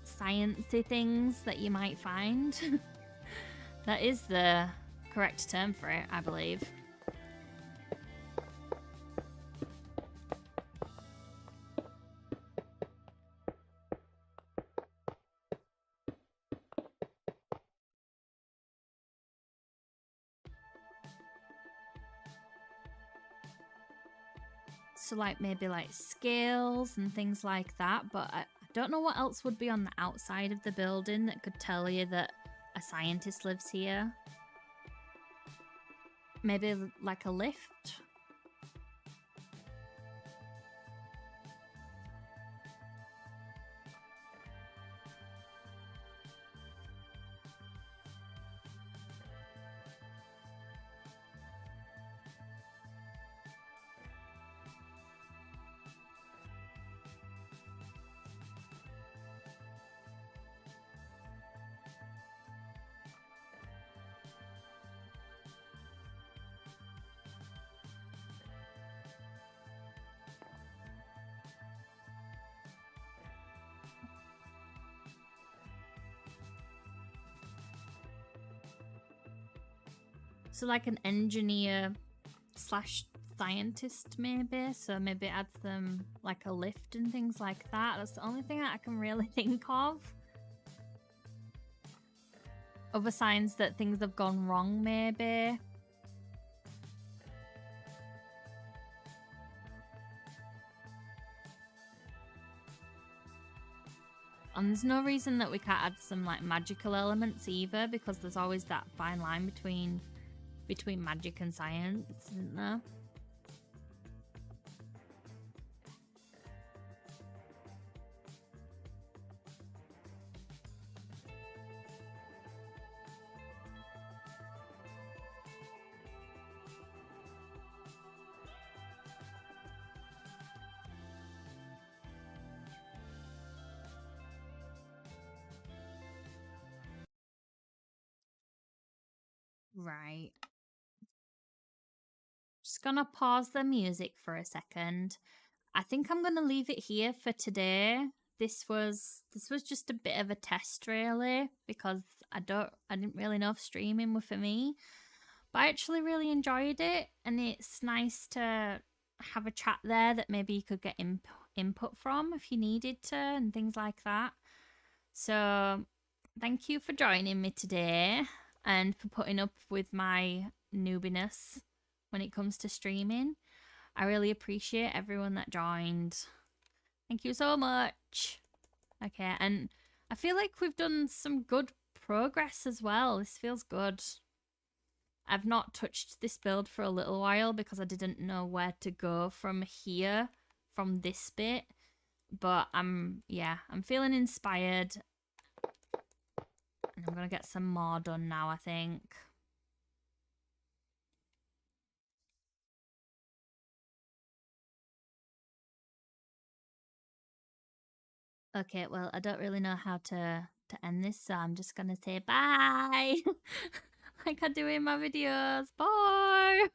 sciencey things that you might find. That is the correct term for it, I believe. So like maybe like scales and things like that, but I don't know what else would be on the outside of the building that could tell you that a scientist lives here. Maybe like a lift. So like an engineer slash scientist maybe, so maybe add them like a lift and things like that. That's the only thing that I can really think of. Other signs that things have gone wrong maybe. And there's no reason that we can't add some like magical elements either, because there's always that fine line between magic and science, isn't there? Right. Just gonna pause the music for a second. I think I'm gonna leave it here for today. This was just a bit of a test really, because I didn't really know if streaming were for me. But I actually really enjoyed it, and it's nice to have a chat there that maybe you could get input from if you needed to and things like that. So thank you for joining me today and for putting up with my noobiness when it comes to streaming. I really appreciate everyone that joined. Thank you so much. Okay, and I feel like we've done some good progress as well. This feels good. I've not touched this build for a little while because I didn't know where to go from here, from this bit. But I'm feeling inspired. And I'm going to get some more done now, I think. Okay, well, I don't really know how to end this, so I'm just going to say bye. Like I do in my videos. Bye.